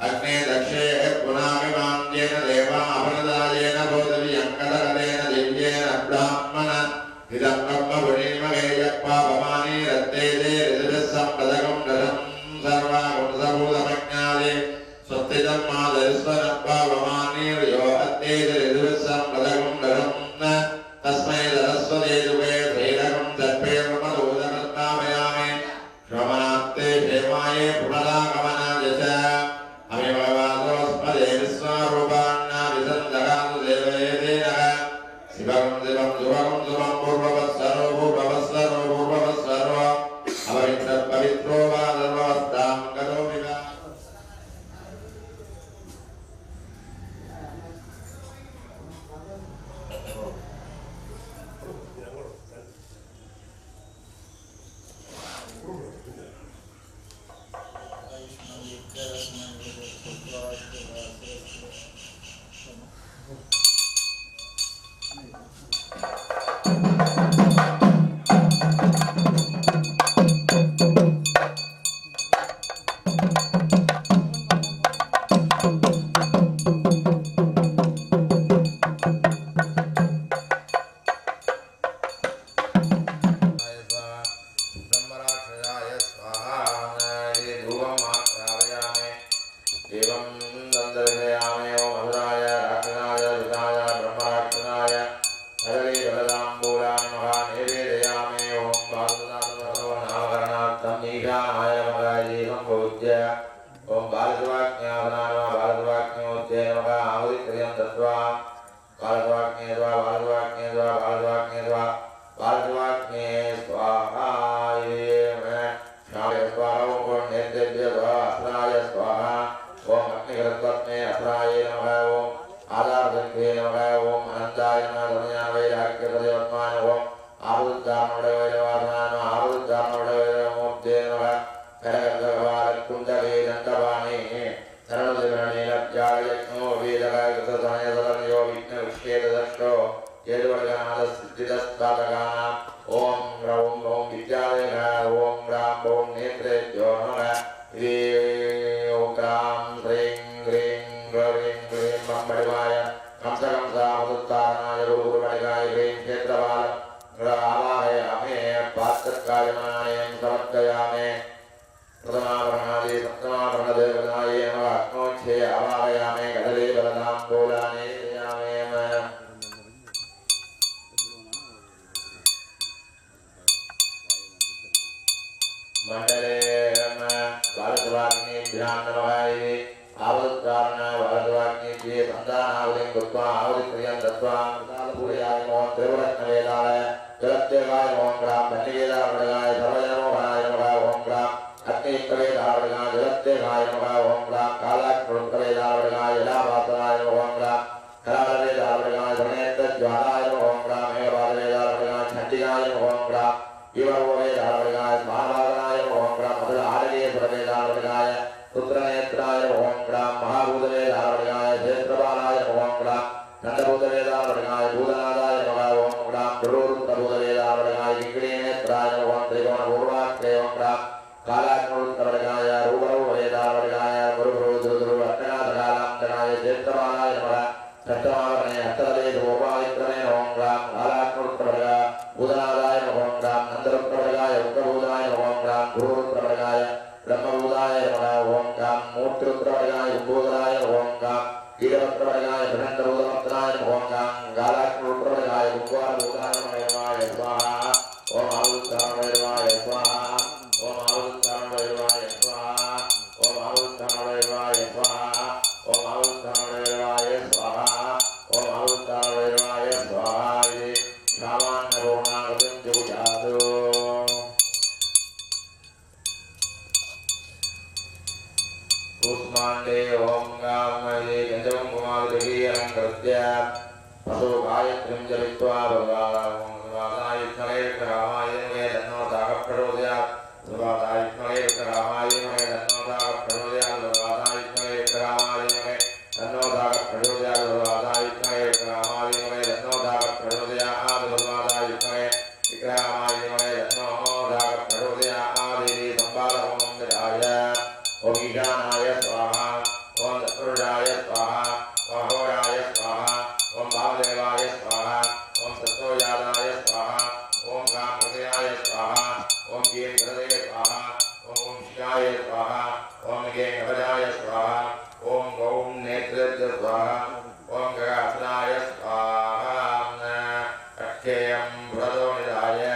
अग्ने दक्षे पुनामिमान्येन देवा अवनदायेन भूतवियं कदकलेन दिव्येन ब्राह्मण इदं ब्रह्मपुरीमगे यक्पापमानि रत्तेजे ऋतुभिस्सम्पदकं रथं सर्वागुणसभूतमज्ञादे स्वस्तितं मादरिस्वनप्पापमानि यो अत्तेजे ऋतुभिस्सम्पदकं रथं तस्मै सरस्वते जुगे श्रीरकं दर्पे ब्रह्मदूतमस्तामयामि श्रवणात्ते क्षेमाये पुनरागमनाय च Vikramayi Maya Namo Daga Pradodya Adiri Sambala ईशानाय स्वाहा ओम दत्तरुद्राय स्वाहा ओम अहोराय स्वाहा ओम वामदेवाय स्वाहा ओम सत्तोजाताय स्वाहा ओम कामकृतयाय स्वाहा ओम केन्द्रदे स्वाहा ओम शिवाय स्वाहा ओम केन्द्रजाय स्वाहा ओम गौम नेत्रस्य स्वाहा ओम गगासनाय स्वाहा अक्षयं व्रतोनिधाय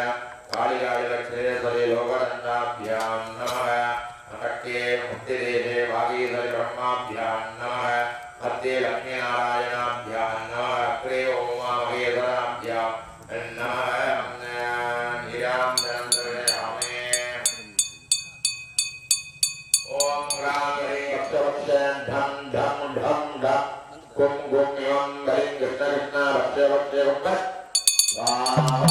कालिकाय लक्ष्मीश्वरी लोकदण्डाभ्यां नमः अटके मुक्तिदेवे भागीधर ब्रह्माभ्यां नमः हस्ते लक्ष्मीनारायणाभ्यां नमः अग्रे ओमामहेधराभ्यां नमः निरां नन्दयामे ओम रामरे भक्तवत्सं धम धम धम धम कुम कुम यं गलिं कृष्ण कृष्ण भक्तवत्सं स्वाहा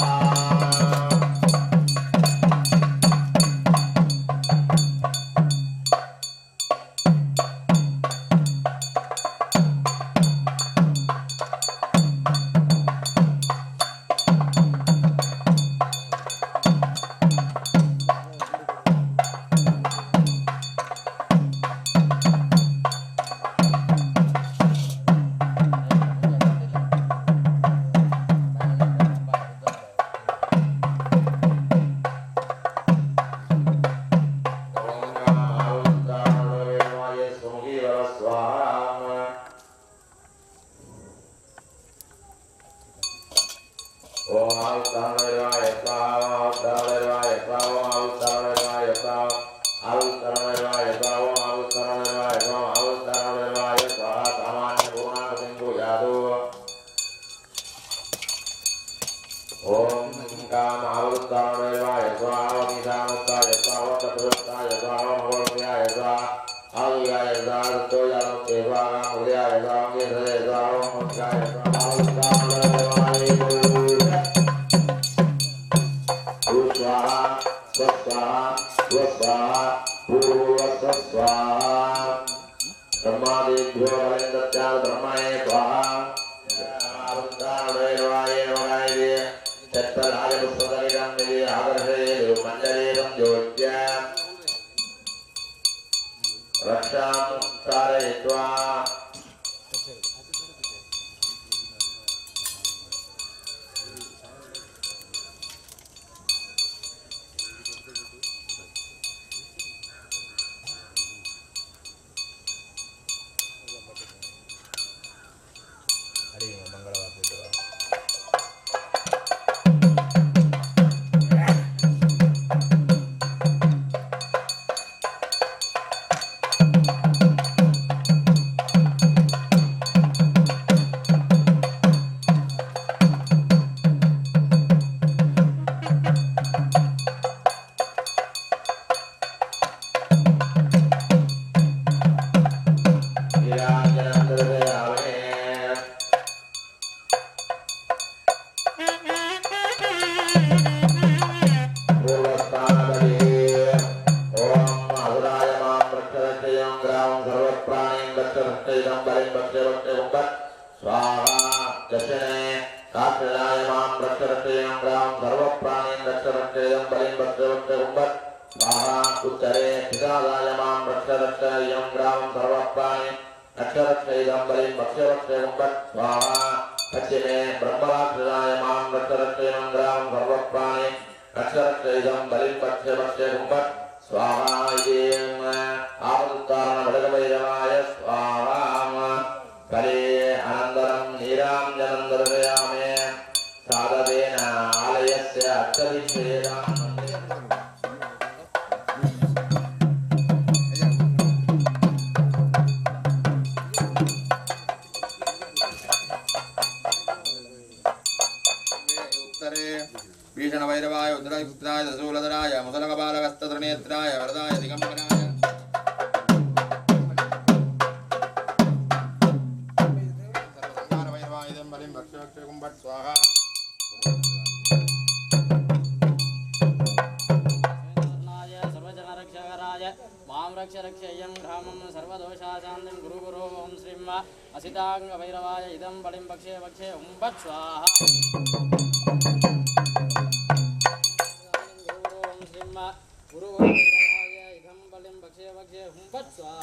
स्वाहा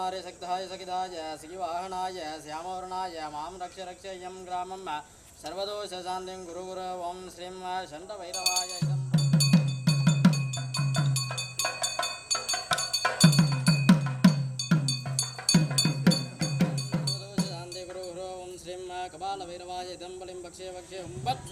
कुमारे सक्ताय सकिताय सिगिवाहनाय श्यामवर्णाय मां रक्ष रक्षयं ग्रामं सर्वदोषशान्तिं गुरु गुरु ओं श्रीं शण्डभैरवाय सर्वदोषशान्ति गुरु गुरु ओं श्रीं कपालभैरवाय इदं बलिं भक्षे भक्षे हुं वत्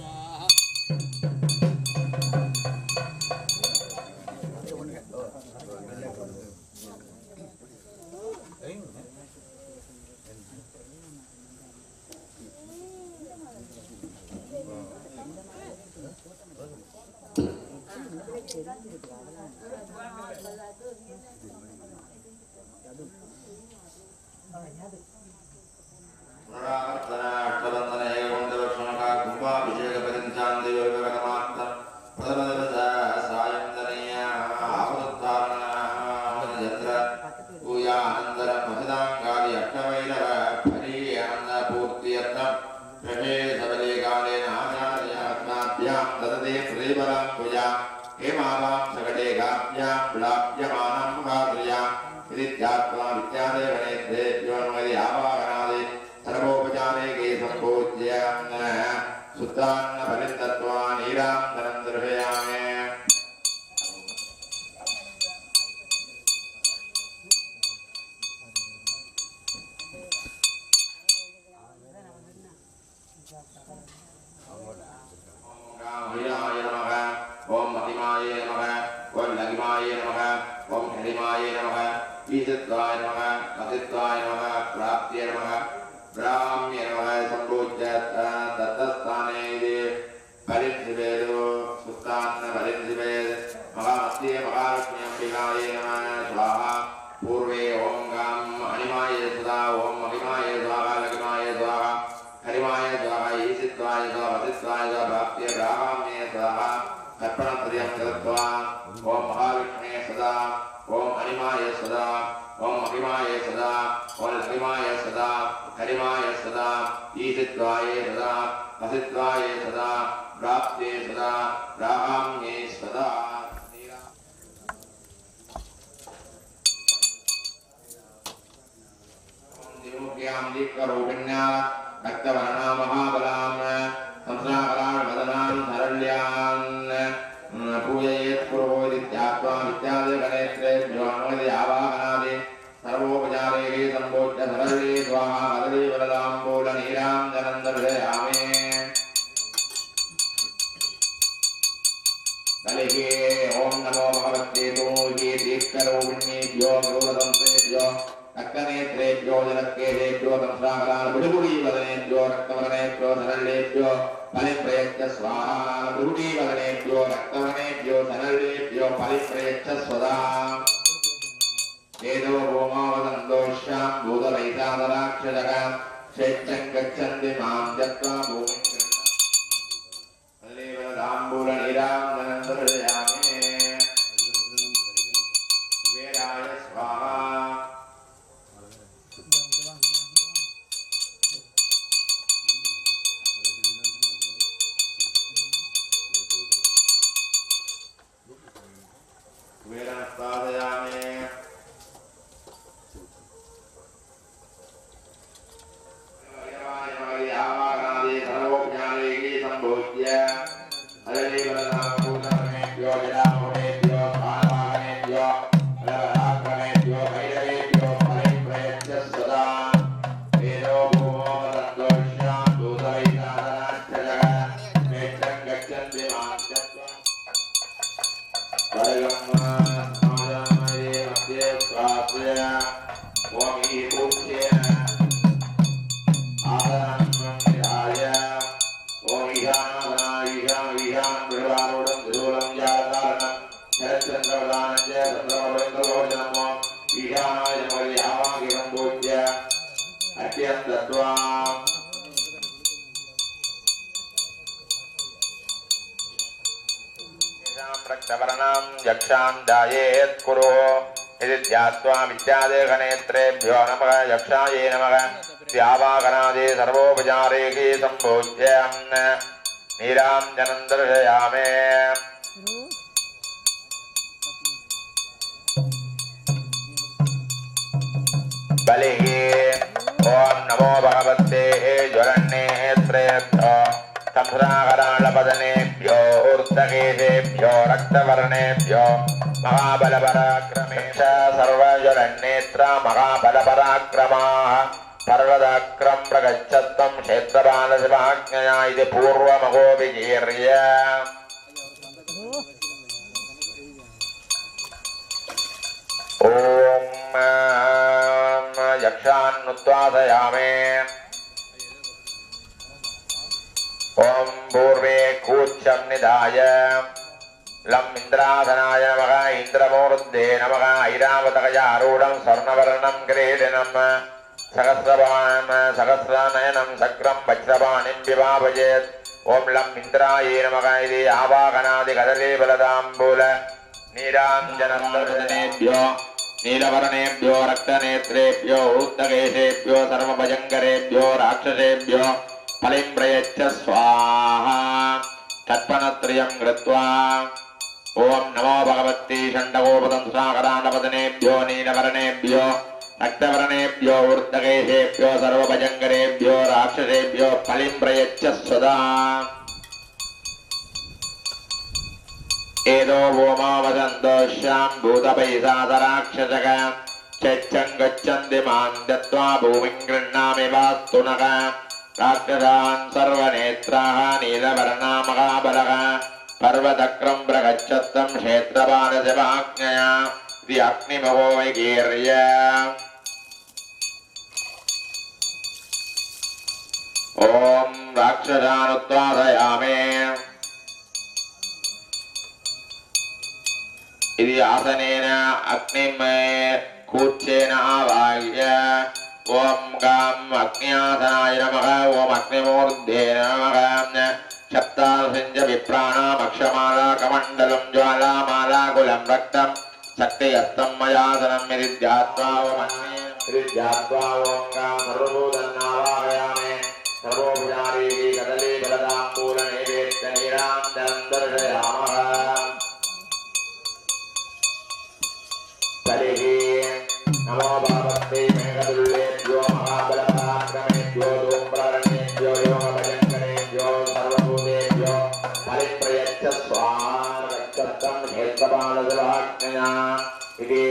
स्वाहा विद्यादेहनेत्रेभ्यो नमः यक्षाये नमः व्यावागनादे सर्वोपचारेके सम्भोज्य नीराञ्जनं दर्शयामि बलिः ॐ नमो भगवते ज्वलन्नेत्रेभ्यो संसाकरालपदनेभ्यो ऊर्ध्वकेशेभ्यो रक्तवर्णेभ्यो महाबलपराक्रमेश सर्वज्वलन्नेत्रा महाबलपराक्रमाः पर्वताक्रम प्रगच्छत्तं क्षेत्रपालशिवाज्ञया इति पूर्वमहो विजीर्य ॐ यक्षान्नुद्वादयामे ॐ पूर्वे कूच्चं निधाय लं इन्द्राधनाय नमः इन्द्रमूर्धे नमः ऐरावतकयारूढं स्वर्णवर्णं किरीटिनं सहस्रनयनं शक्रं वज्रपाणिं विभावयेत् ॐ लं इन्द्रायै नमः इति आवाहनादिकदलीबलदाम्बूल नीराञ्जनन्दर्शनेभ्यो नीलवर्णेभ्यो रक्तनेत्रेभ्यो ऊर्ध्वकेशेभ्यो सर्वभयङ्करेभ्यो राक्षसेभ्यो फलिं प्रयच्छ स्वाहा तत्पणत्रयं कृत्वा ॐ नमो भगवती षण्डगोपदंसाकरालपदनेभ्यो नीलवर्णेभ्यो रक्तवर्णेभ्यो ऊर्ध्वकेशेभ्यो सर्वभयङ्करेभ्यो राक्षसेभ्यो फलिं प्रयच्छ सदा एदो वोमावदन्तोष्यां भूतपैशाचराक्षसः चैच्छं गच्छन्ति मां दत्त्वा भूमिं गृह्णामि वास्तु नः राक्षसान् सर्वनेत्राः नीलवर्णा महाबलः पर्वतक्रं प्रगच्छत्तं क्षेत्रपालशिवाज्ञया इति अग्निमहो विकीर्य ॐ राक्षसानुत्पादयामे इति आसनेन अग्निं कूच्चेन आवाह्य ॐ गां अग्न्यासनाय नमः ॐ अग्निमूर्धे नमः सप्तादशञ्च विप्राणामक्षमालाकमण्डलं ज्वालामालाकुलं रक्तं शक्तिहस्तं मयासनं इति ध्यात्वा ॐ गां सर्वभूतन्नावाहयामि सर्वोपचारी कदलीफलदाम्बूलनैवेद्यनीराञ्जनं दर्शयामः बलिः नमो भगवते मेघदुल्लेभ्यो महाबलपराक्रमेभ्यो धूम्रवर्णेभ्यो योगभयङ्करेभ्यो सर्वभूतेभ्यो फलिं प्रयच्छ स्वाहा रक्षतं क्षेत्रपालशिवाज्ञया इति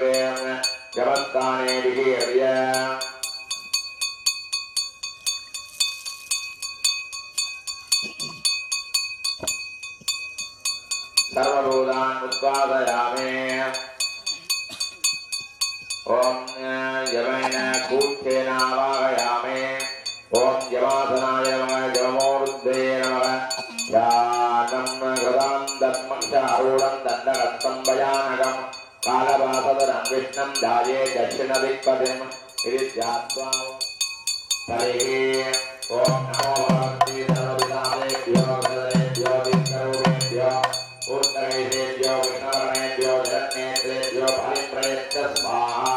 जगत्स्थाने विकीर्य सर्वभूतान् उत्पादयामे ॐ यमेन कूच्चेन आवाहयामे ॐ यमासनाय नमः यममूर्धे नमः ध्यानं कृतं दत्मक्षारूढं दण्डहस्तं भयानकं कालवासदरं विष्णुं ध्याये दक्षिणदिक्पथिम् इति ध्यात्वा हरिः ॐ नमो भगवते सर्वविधानेभ्यो गणेभ्यो दिक्करूपेभ्यो ऊर्ध्वकेशेभ्यो विष्णुवर्णेभ्यो जगन्नेत्रेभ्यो फलिं प्रयच्छ स्वाहा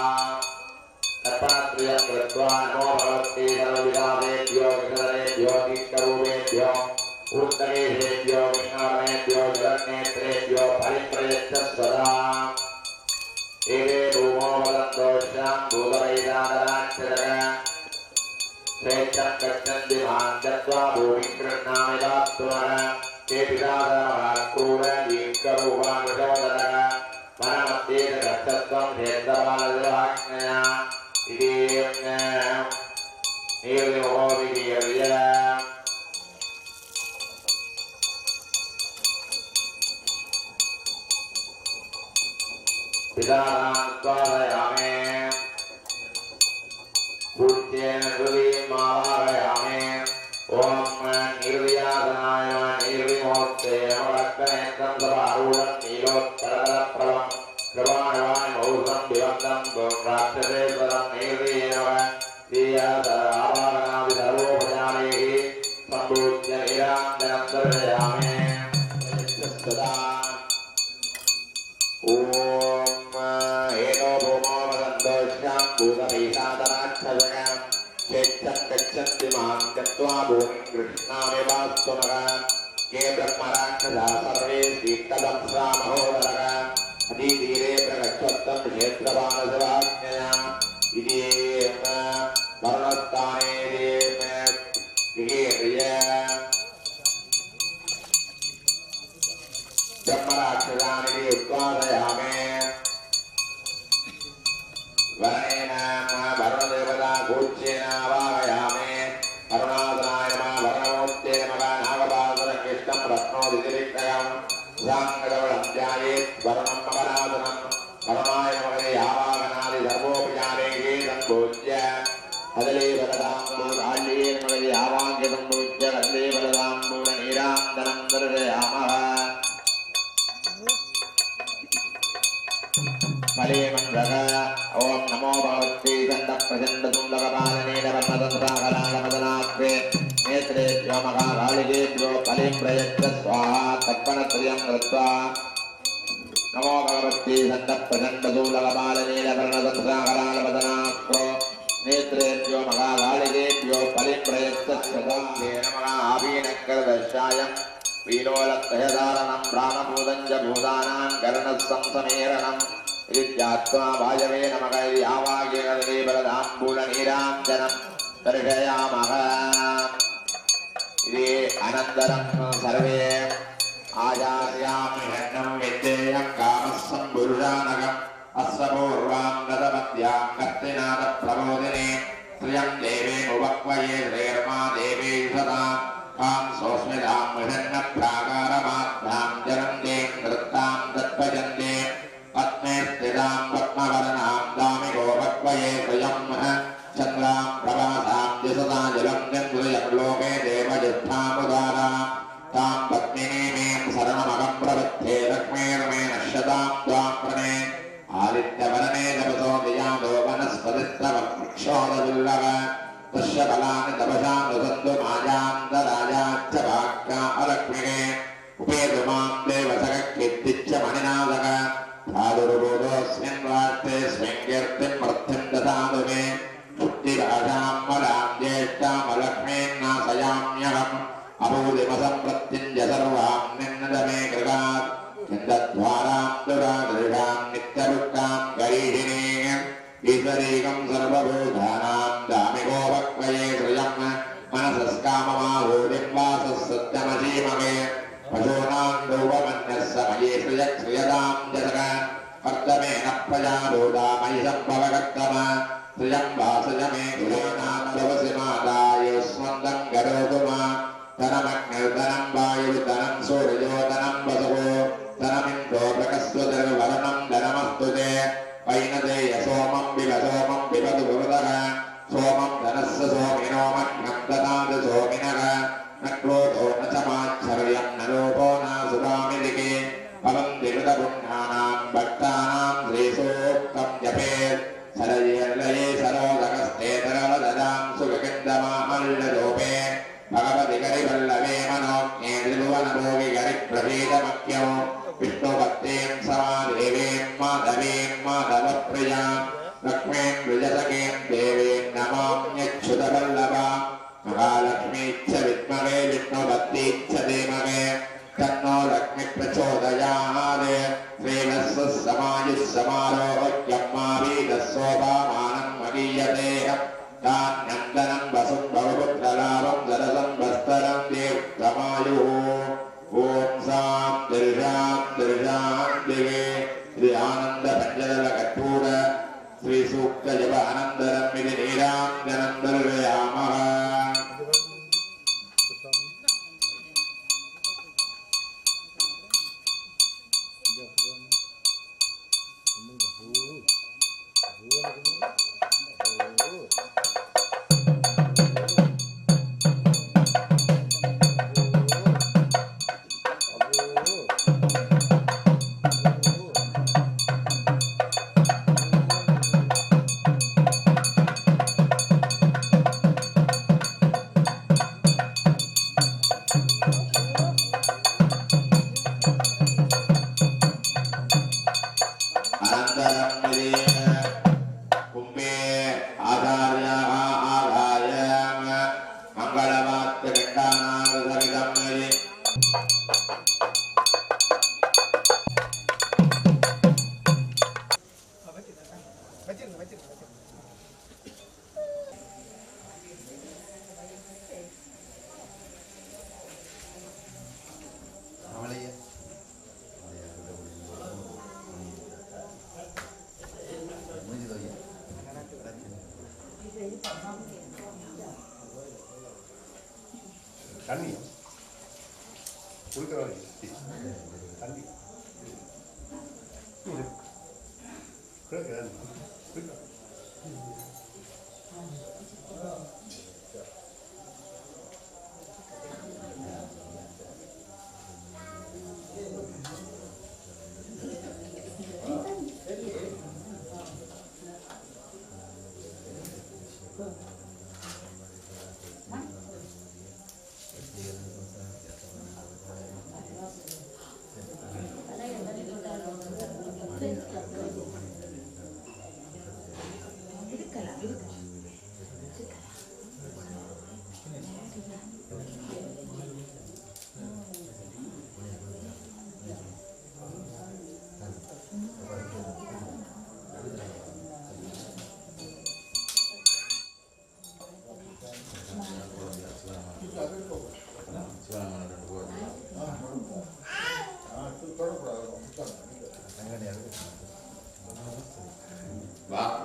तर्पणत्रयं कृत्वा नमो भगवते सर्वविधानेभ्यो गणेभ्यो दिक्करूपेभ्यो ऊर्ध्वकेशेभ्यो विष्णुवर्णेभ्यो जगन्नेत्रेभ्यो फलिं प्रयच्छ सदा एवे भूमो वदन्तोष्यां भूतपैशाचराक्षसः स्वेच्छं गच्छन्ति मां दत्त्वा भूमिं गृह्णामि वास्तु नः ते पितामहक्रूरदीर्घरूपानुशोदनः वनमध्ये गच्छत्वं क्षेत्रपालशिवाज्ञया इति निर्विमो विकीर्य पितामहं स्वादयामे कूच्चेन हृदीम् आवाहयामि ॐ निर्व्यासनाय निर्विमूर्ते नमः रक्तनेत्रं सभारूढं नीलोत्तरप्रभं कृपाणवान् बहुसं विवन्दं राक्षसेश्वरं निर्वीय नमः आवाहनादि सर्वोपचारैः सम्पूज्य नीराञ्जनं दर्शयामि सदा ॐ हेनो भूमो वदन्तोष्यां भूतपैशाचराक्षसः स्वेच्छं गच्छन्ति मां त्यक्त्वा भूमिं गृह्णामि वास्तु नः के ब्रह्मराक्षसाः सर्वे दीप्तदंसा महोदरः अतिधीरे प्रगच्छत् दत्तं क्षेत्रपालसवाज्ञया इति वर्णस्थाने ब्रह्मराक्षसानि उत्पादयामे वरणेन वरुणदेवता कूच्येन वाहयामे अरुणाधनाय नमः वरणमूर्ते नमः नागपादरकृष्णं रत्नोदितिरिक्तयं साङ्गदवलं ध्यायेत् वरुणं मकरासनं वरुणाय नमः यावागनादि सर्वोपचारे गीतं पूज्य अदले बलदाम्बूलाल्ये नमः यावाङ्गितं पूज्य कदले बलदाम्बूलनीरान्दनं दर्शयामः मले मंगल ओम नमो भगवते दंड प्रचंड सुंदरपालनीलवर्णदंत्राकलालमदनात्वे नेत्रे व्योमकालिकेभ्यो फलिं प्रयच्छ स्वाहा तर्पणत्रयं कृत्वा नमो भगवते दंड प्रचंड सुंदरपालनीलवर्णदंत्राकलालमदनात्वे नेत्रे व्योमकालिकेभ्यो फलिं प्रयच्छ स्वाहा नमः आभीनकरदर्शायं वीरोलत्रयधारणं ब्राह्मभूतं च भूतानां कर्णसंसमेरणम् इत्यात्मा वायवे नमः यावाग्यगदे बलदाम्बूलनीराञ्जनं दर्शयामः इति अनन्तरं सर्वे आचार्यां हिरण्यं विद्येयं कामः सम्पुरुषानकम् अश्वपूर्वां गतमद्यां कर्तिनाथप्रबोधिने श्रियं देवीमुपक्वये श्रीर्मा देवी सदा कां सोऽस्मितां हिरण्यप्राकारमात्मां जरन्ते नृत्तां तत्पजन्ते पत्ने स्थितां पद्मवर्णां दामिको भक्वये श्रियं चन्द्रां प्रभासां दिशता जलं चन्द्रयं लोके देवजिह्वामुदारां तां पत्नीमीं शरणमहं प्रपद्ये लक्ष्मीर्मे नश्यतां त्वां प्रणे आदित्यवर्णे तपसो दियादो वनस्पतिस्तवक्षोदुर्लभ तस्य फलानि तपसां नुसन्तु मायान्तराजाच्च वाक्या अलक्ष्मिके उपेतु मां देवसखकीर्तिच्च मणिनादक साधुर्बोधोऽस्मिन् वार्ते स्वेङ्कीर्तिं वृद्धिं ददातु मे शुद्धिभाषां मलां ज्येष्ठामलक्ष्मीन्नाशयाम्यहम् अभूतिमसम्प्रत्यञ्च सर्वां निन्दत मे कृतात् चन्दद्वारां दुरादृशां नित्यदुःखां गरीहिणीम् ईश्वरीकं सर्वभूतानां दामिको भक्वये श्रियं मनसस्काममाहूतिं वासः सत्यमसीमहे पशूनां रूपमन्यः समये श्रियदां जसक कर्तमेन प्रजाभूता मयि सम्भवकर्तम श्रियं वासज मे गुणानां भवसि मातायुस्वन्दं करोतु मा धनमग्निर्धनं वायुर्धनं सूर्योधनं वसवो धनमिन्द्रो प्रकस्वतिर्वरुणं धनमस्तु ते वैनते सोमं पिबतु भवतः सोमं धनस्य सोमिनो मग्नं ददातु सोमिनः न क्रोधो न च माच्छर्यं न लोभो न सुरामिदिके भवन्ति कृतपुण्यानां भक्तानां श्रीसूक्तं जपेत् सरयेर्लये सरोदकस्ते तरवददां सुगन्धमामल्ललोपे भगवति गरिवल्लभे मनोज्ञे त्रिभुवनभोगि गरिप्रभेदमख्यो विष्णुभक्तीं समादेवीं माधवीं माधवप्रियां लक्ष्मीं विजसकीं देवीं नमाम्यच्युतवल्लभा महालक्ष्मीच्च विद्महे विष्णुभक्तीच्च धीमहि तन्नो लक्ष्मी प्रचोदयात् श्रीवत्सः समायुः समारोह्यम्मावीदस्सोभामानं मदीयते धान्यं धनं वसुं भवपुत्रलाभं सरसं वस्तरं दीर्घमायुः ॐ सां दर्शां दिवे श्री आनंद पंचदल कपूर श्री सूक्त जप अनंतरं इति नीराञ्जनं दर्शयामः தண்ணி குளிக்கிற தண்ணி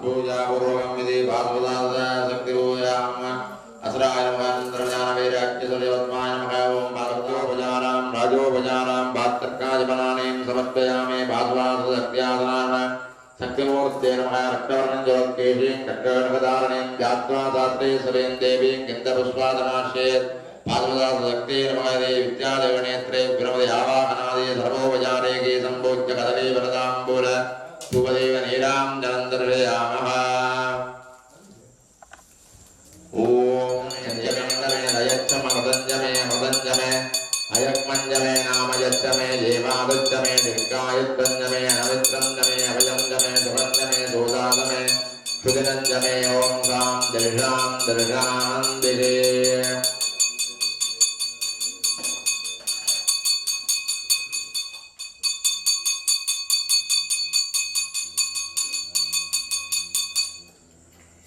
पूजा पूर्वकं विधि भागवतादा शक्तिपूजाम असराय नमः वैराग्य सुरयोत्माय नमः ओम भागवतोपचारां राजोपचारां भातर्काजपनानेन समर्पयामि भागवत शक्त्यासनान शक्तिमूर्ते नमः रक्तवर्णं ज्योत्केशे कट्टकधारणेन ध्यात्वा शास्त्रे सवेन देवीं गन्धपुष्पादमाश्रयेत् भागवत शक्ति नमः देवी विद्यादेवनेत्रे विग्रहदे आवाहनादि सर्वोपचारे के संभोज्य कदली वरदाम्बूल सुपदेव नीरां जलंधरयामः ओम यज्ञमंगले दयच्चम मदंजमे अयक्मंजमे नामयच्चमे जेवादच्चमे दीर्घायुत्तंजमे अनवित्रंजमे अभयंजमे सुबंजमे सोदादमे सुदिनंजमे ओम सां दर्शांदिरे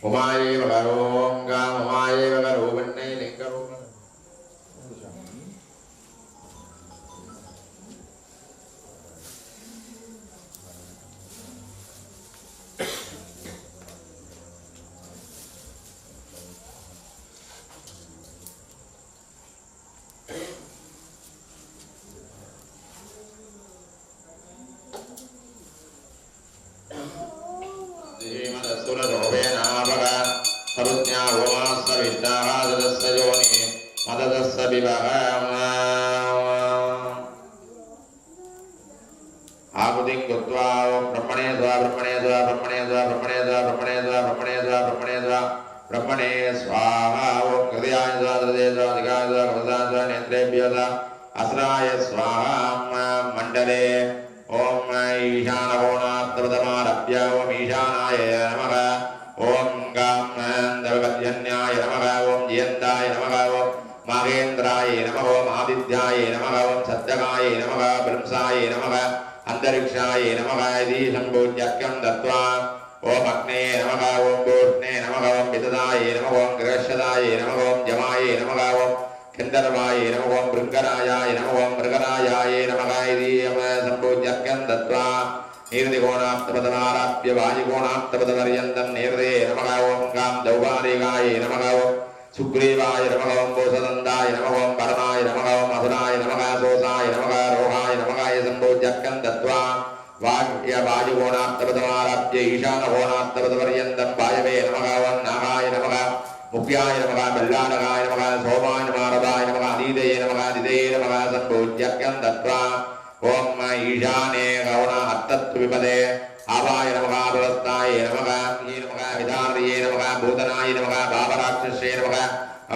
उमाये भगरों गाम उमाये भगरो बन्ने लिंगरों ब्रह्मणे स्वाहा ओम हृदयाय स्वादिकाय स्वादिकाय नेत्रेभ्यः असराय स्वाहा मंडले ओम ईशानकोणात्तरमारभ्य ओम ईशानाय नमः ओम गां दर्वद्यन्याय नमः ओम जयन्ताय नमः ओम माहेन्द्राय नमः ओम आदित्याय नमः ओम सत्यकाय नमः ब्रह्मसाय नमः अंतरिक्षाय नमः इति संबोध्यक्यं दत्वा ओम अग्ने नमः ओम गोष्णे नमः ओम विददाय नमः ओम गृहशदाय नमः ओम जमाय नमः ओम गंधर्वाय नमः ओम भृंगरायाय नमः ओम मृगरायाय नमः इति संबोध्यक्यं दत्वा नीर्दिकोणात्तपदमाराभ्य वायुकोणात्तपदपर्यन्तं नीर्दे नमः ओम गां दौवारिकाय नमः ओम सुग्रीवाय नमः ओम कोसदन्ताय नमः ओम परमाय नमः ओम असुराय नमः सोसाय नमः रोहाय नमः संबोध्यक्यं दत्वा वाग्य वायुकोणात्तपदमाराभ्य ईशानकोणात्तपदपर्यन्तं वायवे नमः ओम नागाय नमः मुख्याय नमः बल्लानगाय नमः सोमाय नमः रदाय नमः अदितये नमः दिदये नमः संबोध्यक्यं दत्वा ओम ईशाने गौण अत्तत्विपदे आवाय नमः दुरस्ताय नमः विधार्ये नमः भूतनाय नमः बाबराक्षसे नमः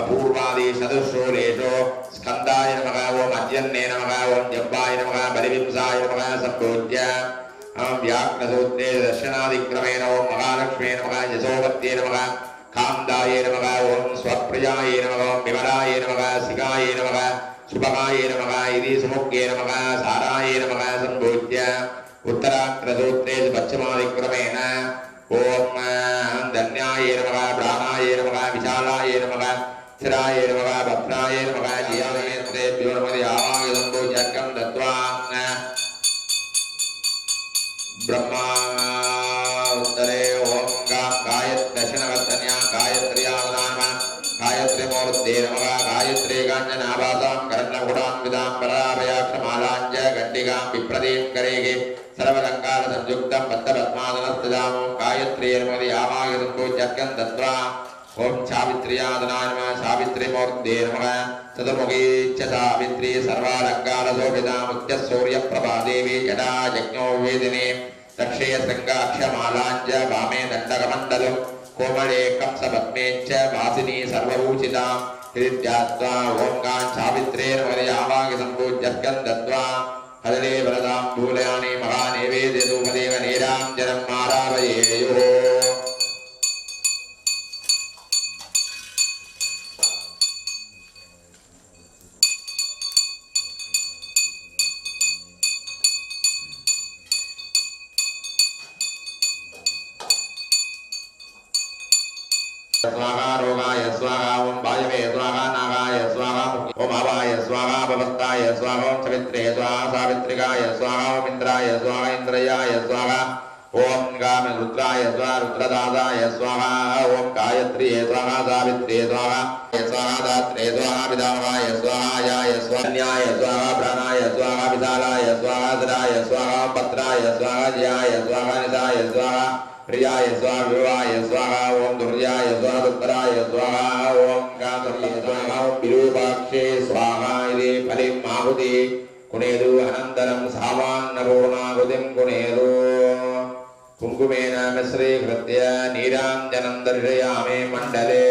अपूर्वादि चतुश्शूलेषु स्कन्दाय नमः ओम अज्यन्ने नमः ओम जब्बाय नमः बलिविंसाय नमः संबोध्य व्याघ्रसूत्रे दर्शनादिक्रमेण ओम महालक्ष्मे नमः यशोवत्ये नमः कामदाय नमः ओम स्वप्रियाय नमः ओम विमलाय नमः सिकाय नमः सुभगाय नमः इति सुमुख्ये नमः साराय नमः संबोध्य उत्तराग्रसूत्रे पश्चिमादिक्रमेण ओम धन्याय नमः प्राणाय नमः विशालाय नमः स्थिराय नमः भद्राय नमः जियानेत्रेभ्यो नमः यावाय संबोध्यक्यं दत्वा ब्रह्मा उत्तरे ओम गायत्री मूर्ते नमः गायत्री काञ्चनाभासा चंडिकां विप्रतीं करेः सर्वलंकार संयुक्तं पद्मपद्मासनस्थितां गायत्री नमः यामायं पूज्यं दत्वा ओम सावित्र्यादनाय नमः सावित्रीमूर्ते नमः चतुर्मुखी च सावित्री सर्वालंकार शोभिता मुख्य सूर्यप्रभा देवी जटा यज्ञो वेदिनी दक्षे श्रृंगाक्षमालाञ्च वामे दण्डकमण्डलं कोमले कंसपद्मे च वासिनी सर्वभूषिता हृद्यात्वा ओंकार सावित्रे नमः यामाय सम्पूज्यं दत्वा हदले वरदां भूलयानि महानेवेद्य धूमदेव नीराञ्जनं मारावयेयुः स्वाहा रोगाय स्वाहा ओम वायवे स्वाहा नागाय स्वाहा ओम हवाय स्वाहा भवस्ताय स्वाहा ओम सवित्रे स्वाहा सावित्रिकाय स्वाहा ओम इंद्राय स्वाहा इंद्रयाय स्वाहा ओम गाम रुद्राय स्वाहा रुद्रदासाय स्वाहा ओम गायत्री स्वाहा सावित्रे स्वाहा स्वाहा दात्रे स्वाहा विदावाय स्वाहा याय स्वाहा कन्याय स्वाहा प्राणाय स्वाहा विशालाय स्वाहा सदाय स्वाहा पत्राय स्वाहा जयाय स्वाहा निदाय स्वाहा प्रियाय स्वाहा विवाय स्वाहा ओम दुर्याय स्वाहा दुत्तराय स्वाहा ओम गातर्ये स्वाहा ओम विरूपाक्षे स्वाहा इति फलिं आहुति कुणेदु अनन्तरं सामान्नपूर्णाहुतिं कुणेदु कुङ्कुमेन मिश्रीकृत्य नीराञ्जनं दर्शयामि मण्डले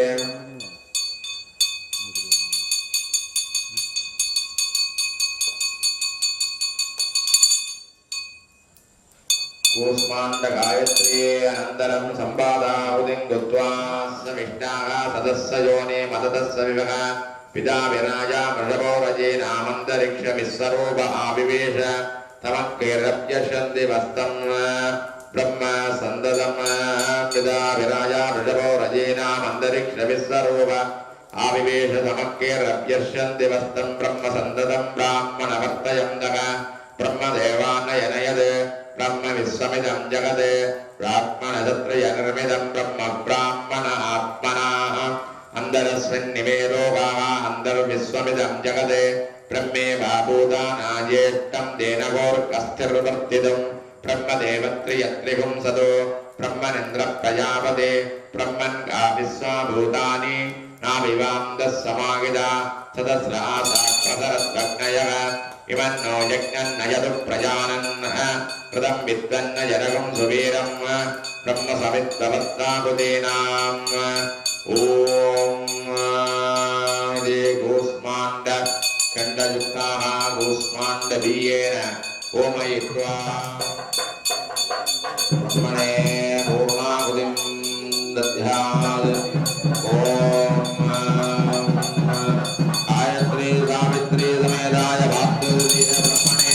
कूष्माण्ड गायत्री अनन्तरं सम्पादाहुतिं कृत्वा समिष्टाः सदस्य योने मदतस्य विवः पिता विराजा वृषभो रजेनामन्तरिक्षमिस्वरूप आविवेश तमक्कीर्यशन्ति वस्तं ब्रह्म सन्दतं पिता विराजा वृषभो रजेनामन्तरिक्षविस्वरूप आविवेश तमक्कीर्यशन्ति वस्तं ब्रह्म सन्दतं ब्राह्मणवर्तयन्तः ब्रह्मदेवानयनयत् ब्रह्म विश्वमिदं जगत् ब्राह्मणक्षत्रयनिर्मितं ब्रह्म ब्राह्मण आत्मनः अन्तरस्मिन्निवेदोगाः अन्तर्विश्वमिदं जगत् ब्रह्मेवाभूतानाज्येष्टं देनगोर्कस्थिर्वर्तितं ब्रह्मदेवत्रियत्रिपुंसतो ब्रह्मनिन्द्रप्रजापते ब्रह्मन् विश्वभूतानि नाविवान्दः समागिता सदस्रासाप्रसरत्वग्नयः इमन्नो यज्ञन्नयतु प्रजानन्नः कृतं विद्वन्न जनकं सुवीरं ब्रह्म सवित्ववत्ताकुतीनाम् ॐ कूष्माण्ड खण्डयुक्ताः कूष्माण्डबीयेन होमयित्वा ब्रह्मणे पूर्णाहुतिं दद्यात् ॐ गायत्री सावित्री समेताय भातृदीन ब्रह्मणे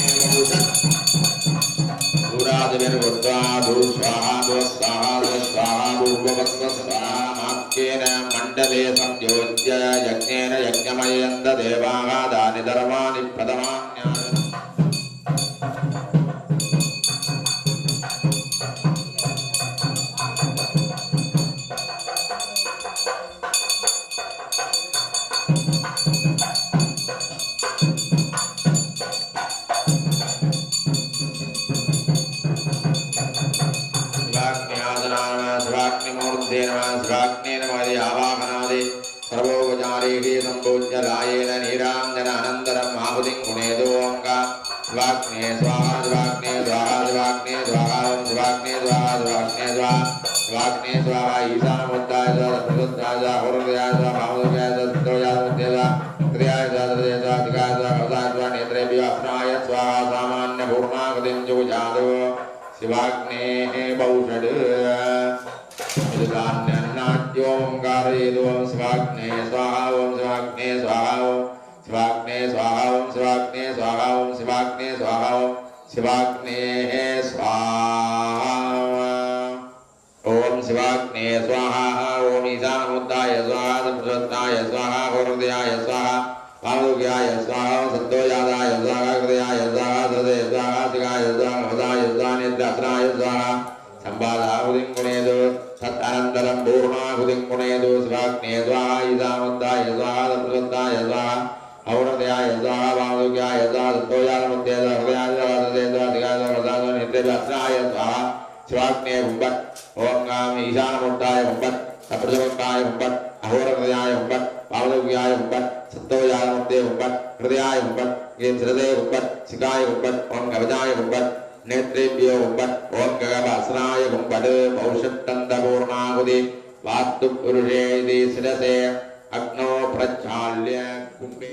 दूरादिभिर्भूत्वा भूस्वाहा भूस्वाहा स्वाहा भूर्भुवस्वस्वाहा माक्येन मण्डले संयोज्य यज्ञेन यज्ञमयन्त देवाः दानि धर्माणि प्रथमान्यान् सर्वोपचारीः नीराञ्जन अनन्तरम् आहुतिं कुणेदु ओङ्कार शिवाग्ने स्वाहा शिवाग्ने स्वाहा शिवाग्ने स्वाहा ओं शिवाग्ने स्वाहा शिवाग्ने स्वाहा शिवाग्ने स्वाहा ईशानमुद्राय स्वाहा प्रसुद्धाय स्वाहा हृदयाय स्वाहा भावोदयाय स्वाहा सिद्धोयाय मुद्याय स्वाहा क्रियाय स्वाहा हृदयाय स्वाहा अधिकाय स्वाहा कवचाय स्वाहा नेत्रेभ्यः अप्नाय स्वाहा सामान्यपूर्णाकृतिं जुगुजादु शिवाग्ने बहुषड् नाट्योंकार ओम शिवाग्ने स्वाहा ओम शिवाग्ने स्वाहा ओम शिवाग्ने स्वाहा ओम शिवाग्ने स्वाहा ओम शिवाग्ने स्वाहा ओम शिवाग्ने स्वाहा ओम शिवाग्ने स्वाहा ओम ईशानमुद्राय स्वाहा प्रसुद्धाय स्वाहा हृदयाय स्वाहा भावोदयाय स्वाहा सद्योजाताय स्वाहा हृदयाय स्वाहा हृदय स्वाहा अधिकाय स्वाहा कवचाय स्वाहा नेत्राय स्वाहा संपादाहुतिं कुणेदु तदनन्तरं पूर्णाहुतिं कुणेदु शिवाग्ने स्वाहा ईशानमुद्राय स्वाहा प्रसुद्धाय स्वाहा हृदयाय स्वाहा भावोदयाय स्वाहा सद्योजाताय हृदयाय वस्त्राय स्वाहा शिवाग्ने हुंबट ओम गाम ईशानमूर्ताय हुंबट सप्रजवक्ताय हुंबट अहोरहृदयाय हुंबट पावलव्याय हुंबट सत्तोजानमूर्ते हुंबट हृदयाय हुंबट गेम हृदय हुंबट शिखाय हुंबट ओम गवजाय हुंबट नेत्रेभ्यो हुंबट ओम गगभास्राय हुंबट पौषट्टन्दपूर्णाहुति वास्तु पुरुषेति शिरसे अग्नो प्रज्वाल्य कुम्भे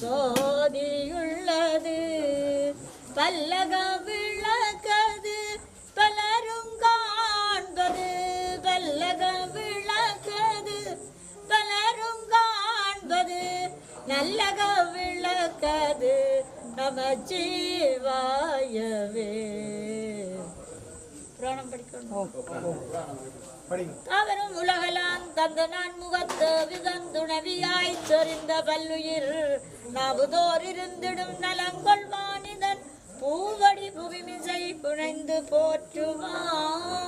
சோதியுள்ளது பல்லக விளக்கது பலரும் காண்பது பல்லக விளக்கது பலரும் காண்பது நல்லக விளக்கது நமச்சிவாயவே. புராணம் படிக்கணும். அவரும் உலகலாம் தந்த நான் முகத்து விதந்துணவியாய் சொரிந்த பல்லுயிர் நாவுதோர் இருந்திடும் நலங்கொள் மானிதன் பூவடி புவிமிசை புனைந்து போற்றுவான்.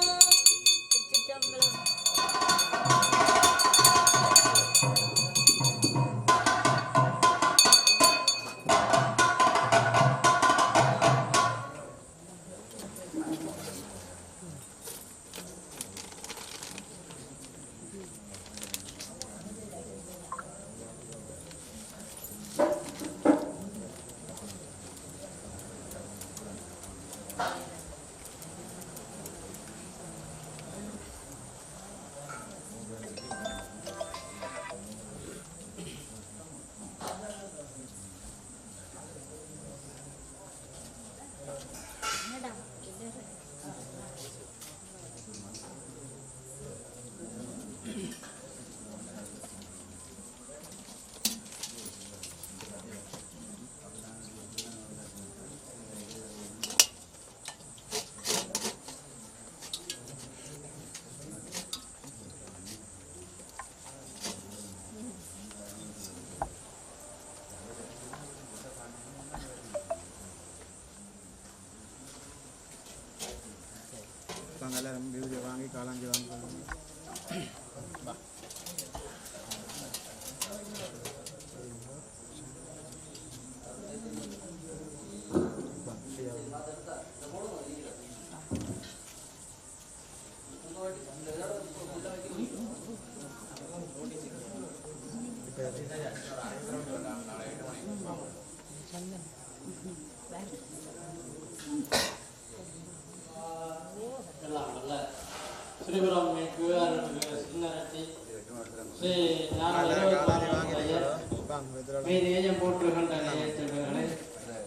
எல்லாரும் விபூதி வாங்கி காலாஞ்சி வாங்கி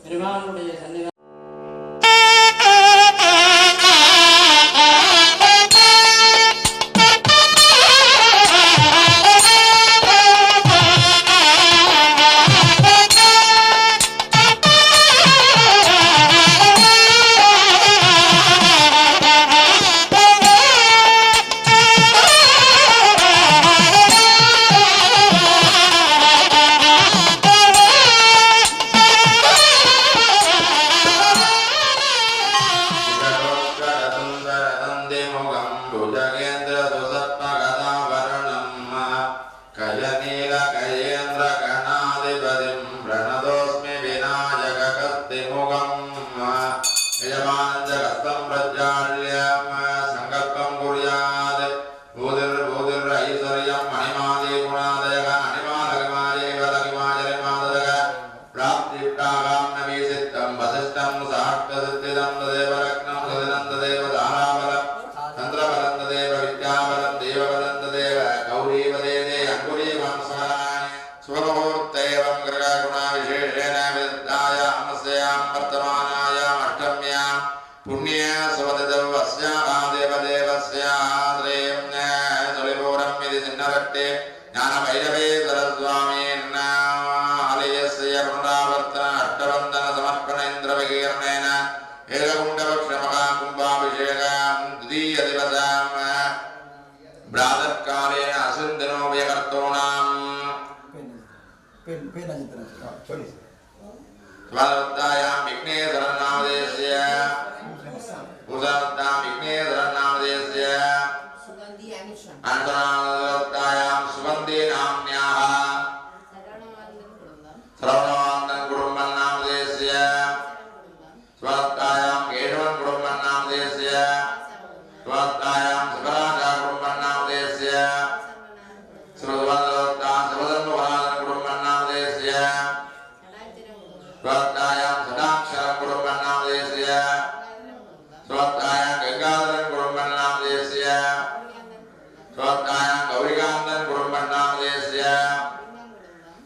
பெருமானுடைய சன்னிதானம்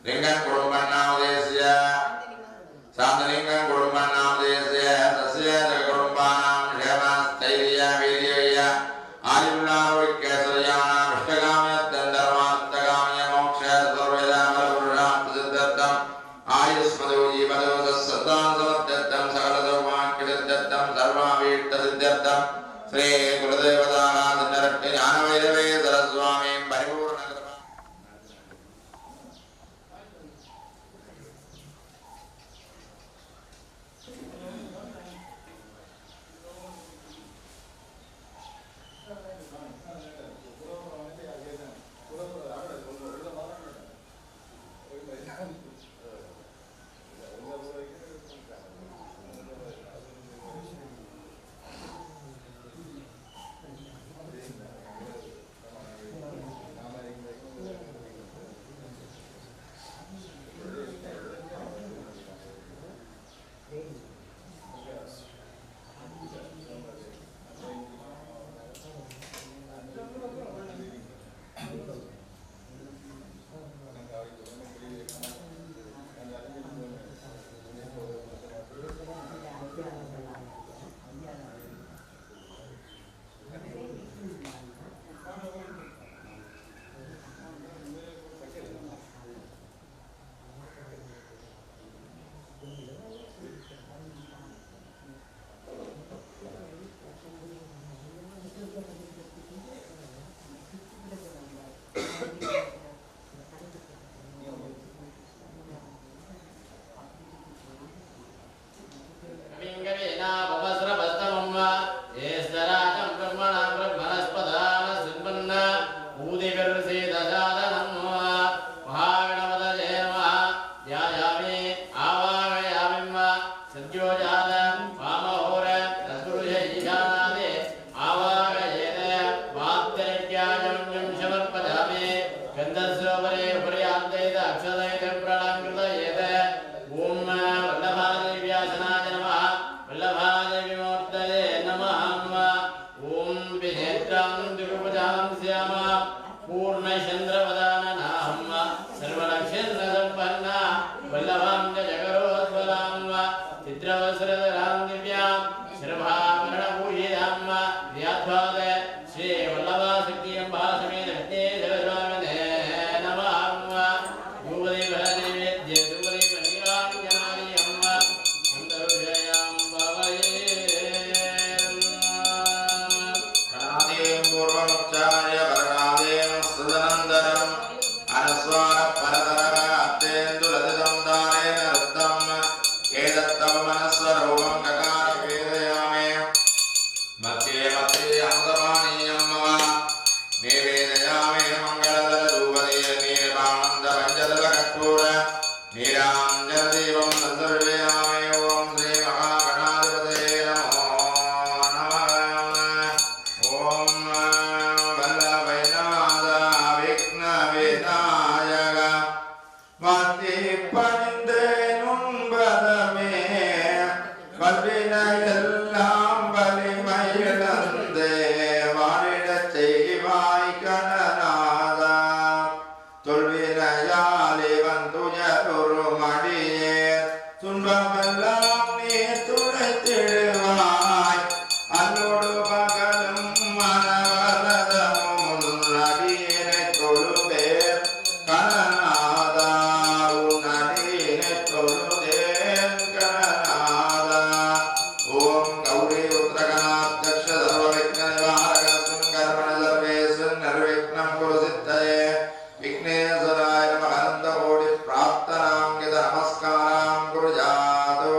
Dengan kurban naudesya गन्धस्वपरे पर्याप्तेत अक्षदैत प्रलङ्कृतयेत ॐ वल्लभादेव्यासनाय नमः वल्लभादेवीमूर्तये नमः ॐ विनेत्रां द्विगुपजां स्याम पूर्णचन्द्रवदाननां सर्वलक्षणसम्पन्ना वल्लभां च जगरोद्बलां चित्रवस्त्रधरां दिव्यां सर्वाभरणभूषितां व्याध्वाद श्रीवल्लभाशक्ति अम्बा समेत विद्येश्वरस्वामिने नमः भूपति बलदेवेद्य भूपति मणिराञ्जनाय अम्बा सुन्दरविजयां भवये गणादेव पूर्वमुच्चार्य वरणादेव सदनन्दरम् अनस्वार परतरः अत्येन्दुलतितं दानेन रुद्धम् एतत्तव मनस्वरूपं ककारवेदयामि मध्ये मध्ये अमृतपानीयं मम निवेदयामि मङ्गलधरधूपदीय नीलमानन्दपञ्चदलकर्पूर नीलाञ्जनदीपं सन्दर्शयामि ॐ श्रीमहागणाधिपतये नमो नमः ॐ वल्लभैनाथ विघ्नविनायक मति பணிந்தேனும்பதமே வல்வினையெல்லாம் வலிமையிழந்தே வாழிடச் செய்வாய் கணநாதா தொல்வினையால் இவன் துயருறுமடியே துன்பமெல்லாம் நீ துடைத்திடுவாய் அன்னோடு பகலும் மனவரதமும் அடியினை தொழுவேன் கணநாதா உன் அடியினை தொழுதேன் கணநாதா ஓம் கௌரி உத்ரகணாத்யக்ஷ சர்வவிக்ன நிவாரக சுங்கர்மண சர்வேஸ்வன் நிர்விக்னம் குரு சித்தயே விக்னேஸ்வராய நமः அனந்த கோடி பிரார்த்தனாம் கித நமஸ்காராம் குரு ஜாதோ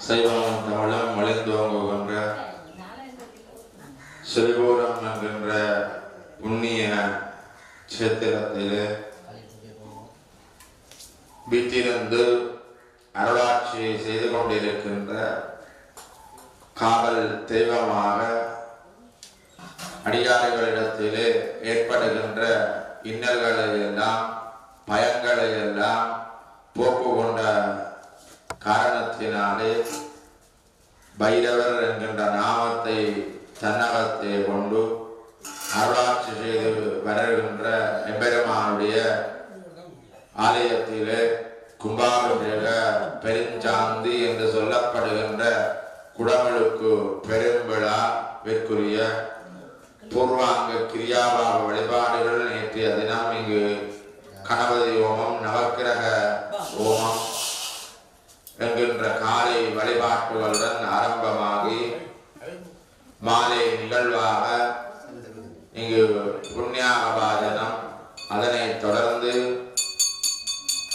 சைவம் தமிழும் மலிந்தோங்குகின்ற சிறுபூரம் என்கின்ற புண்ணிய கஷேத்திரத்திலே வீட்டிலிருந்து அருளாட்சியை செய்து கொண்டிருக்கின்ற காவல் தெய்வமாக அடியாறுகளிடத்திலே ஏற்படுகின்ற இன்னல்களை எல்லாம் பயங்களை எல்லாம் போக்கு கொண்ட காரணத்தினாலே பைரவர் என்கின்ற நாமத்தை தன்னகத்தை கொண்டு அருளாட்சி செய்து வருகின்ற எம்பெருமானுடைய ஆலயத்திலே கும்பாபிஷேக பெருஞ்சாந்தி என்று சொல்லப்படுகின்ற குடமுழுக்கு பெரும்பிழா விற்குரிய பூர்வாங்க கிரியாபாவ வழிபாடுகள் நேற்றைய தினம் இங்கு கணபதி ஹோமம் நவக்கிரக ஹோமம் என்கின்ற காலை வழிபாட்டுகளுடன் ஆரம்பமாகி மாலை நிகழ்வாக இங்கு புண்ணியாகவாதனம், அதனைத் தொடர்ந்து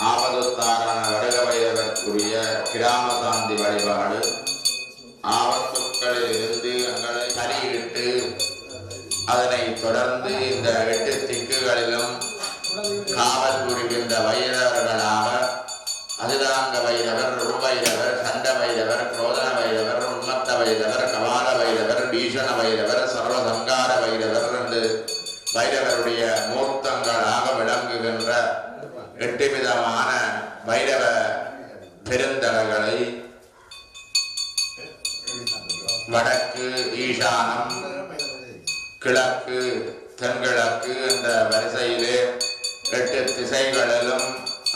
ஆபத்துத்தாரான வடக வைரவர்க்குரிய கிராம சாந்தி வழிபாடு, ஆபத்துக்களில் இருந்து எங்களை தனியிட்டு அதனைத் தொடர்ந்து இந்த 8 திக்குகளிலும் காவல் புரிகின்ற வைரவர்களாக அதிதாங்க வைரவர், உருவைரவர், சண்ட வைரவர், குரோதன வைரவர், உன்மத்த வைரவர், கபால வைரவர், பீஷண வைரவர், சர்வசங்கார வைரவர் என்று வைரவருடைய மூர்த்தங்களாக விளங்குகின்ற 8 விதமான வைரவ பெருந்தலைகளை வடக்கு, ஈசானம், கிழக்கு, தென்கிழக்கு என்ற வரிசையிலே 8 திசைகளிலும்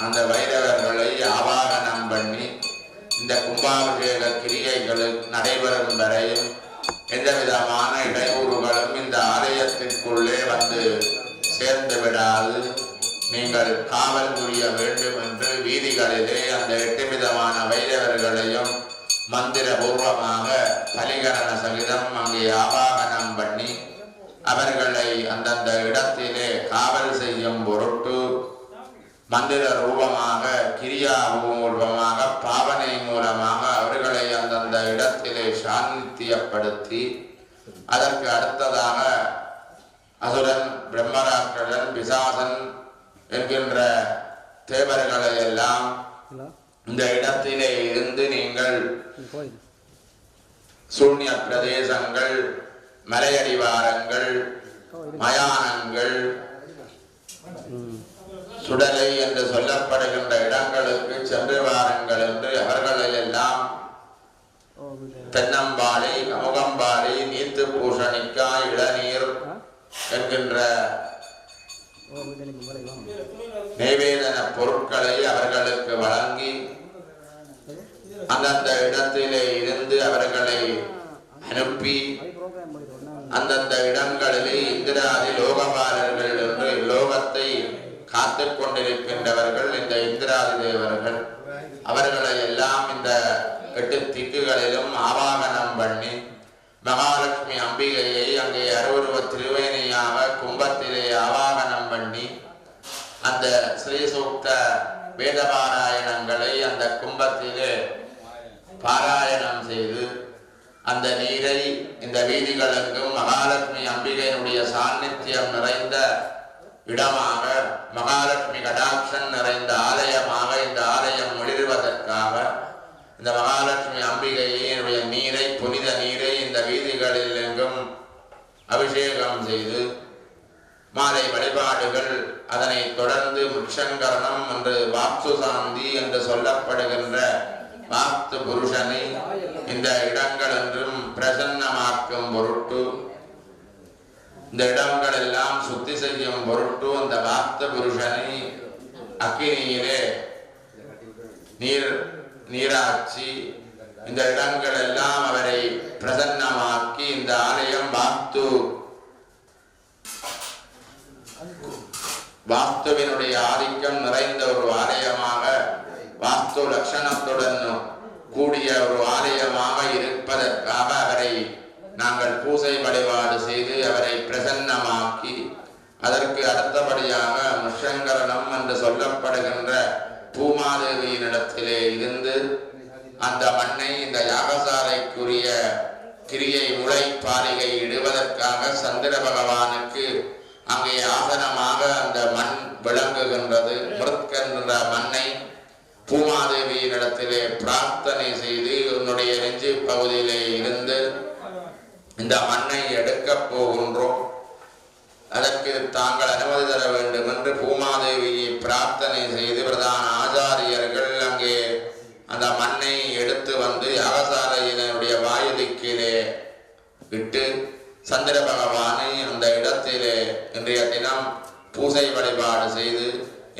அந்த வைரவர்களை ஆவாகனம் பண்ணி இந்த கும்பாபிஷேக கிரியைகளில் நடைபெறும் வரையும் எந்த விதமான இடையூறுகளும் இந்த ஆலயத்திற்குள்ளே வந்து சேர்ந்து விடாது நீங்கள் காவல் புரிய வேண்டும் என்று வீதிகளிலே அந்த 8 விதமான வைரவர்களையும் மந்திர பூர்வமாக பலிகரண சகிதம் அங்கே ஆவாகனம் பண்ணி அவர்களை அந்தந்த இடத்திலே காவல் செய்யும் பொருட்டு மந்திர ரூபமாக, கிரியா ரூபமாக, பாவனை மூலமாக அவர்களை அந்தந்த இடத்திலே சாநித்தியப்படுத்தி அதற்கு அடுத்ததாக அசுரன், பிரம்மராட்சசன், பிசாசன் என்கின்ற தேவர்களை எல்லாம் இந்த இடத்திலே இருந்து நீங்கள் சூன்ய பிரதேசங்கள், மலையடிவாரங்கள், மயானங்கள், சுடலை என்று சொல்லப்படுகின்ற இடங்களுக்கு சென்று வாருங்கள் என்று அவர்களை எல்லாம் தென்னம்பாளி, கமுகம்பாளி, நீத்து பூசணிக்காய், இளநீர் என்கின்ற நைவேதன பொருட்களை அவர்களுக்கு வழங்கி அந்தந்த இடத்திலே இருந்து அவர்களை அனுப்பி அந்தந்த இடங்களிலே இந்திராதி லோகபாலர்கள் என்று லோகத்தை காத்து கொண்டிருக்கின்றவர்கள் இந்த இந்திராதி தேவர்கள். அவர்களை எல்லாம் இந்த 8 திக்குகளிலும் ஆவாகனம் பண்ணி மகாலட்சுமி அம்பிகையை அங்கே அருவருவ திருவேணியாக கும்பத்திலே ஆவாகனம் பண்ணி அந்த ஸ்ரீசூக்த வேத பாராயணங்களை அந்த கும்பத்திலே பாராயணம் செய்து அந்த நீரை இந்த வீதிகளுக்கும் மகாலட்சுமி அம்பிகையினுடைய சாநித்தியம் நிறைந்த இடமாக, மகாலட்சுமி கடாட்சன் நிறைந்த ஆலயமாக இந்த ஆலயம் ஒளிர்வதற்காக இந்த மகாலட்சுமி அம்பிகையினுடைய நீரை, புனித நீரை இந்த வீதிகளில் எங்கும் அபிஷேகம் செய்து மாலை வழிபாடுகள், அதனைத் தொடர்ந்து முட்சங்கரணம் என்று வாப்சு சாந்தி என்று சொல்லப்படுகின்ற வாப்து புருஷனை இந்த இடங்கள் என்றும் பிரசன்னமாக்கும் பொருட்டு, இந்த இடங்கள் எல்லாம் சுத்தி செய்யும் பொருட்டு அந்த வாப்த புருஷனை அக்கினியிலே நீராட்சி இந்த இடங்கள் எல்லாம் அவரை பிரசன்னமாக்கி இந்த ஆலயம் வாஸ்துவினுடைய ஆதிக்கம் நிறைந்த ஒரு ஆலயமாக, வாஸ்து லட்சணத்துடன் கூடிய ஒரு ஆலயமாக இருப்பதற்காக அவரை நாங்கள் பூசை வழிபாடு செய்து அவரை பிரசன்னமாக்கி அதற்கு அடுத்தபடியாக முஷங்கரணம் என்று சொல்லப்படுகின்ற பூமாதேவியினிடத்திலே இருந்து அந்த மண்ணை இந்த யாகசாலைக்குரிய கிரியை முளைப்பாலிகை இடுவதற்காக சந்திர பகவானுக்கு அங்கே ஆசனமாக அந்த மண் விளங்குகின்றது. மிருத்கென்ற மண்ணை பூமாதேவியினிடத்திலே பிரார்த்தனை செய்து உன்னுடைய நெஞ்சு பகுதியிலே இருந்து இந்த மண்ணை எடுக்கப் போகின்றோம், அதற்கு தாங்கள் அனுமதி தர வேண்டும் என்று பூமாதேவியை பிரார்த்தனை செய்து பிரதான ஆச்சாரியர்கள் அங்கே அந்த மண்ணை எடுத்து வந்து யாகசாலையினுடைய வாயிலுக்கிலே விட்டு சந்திர பகவானை அந்த இடத்திலே இன்றைய தினம் பூசை வழிபாடு செய்து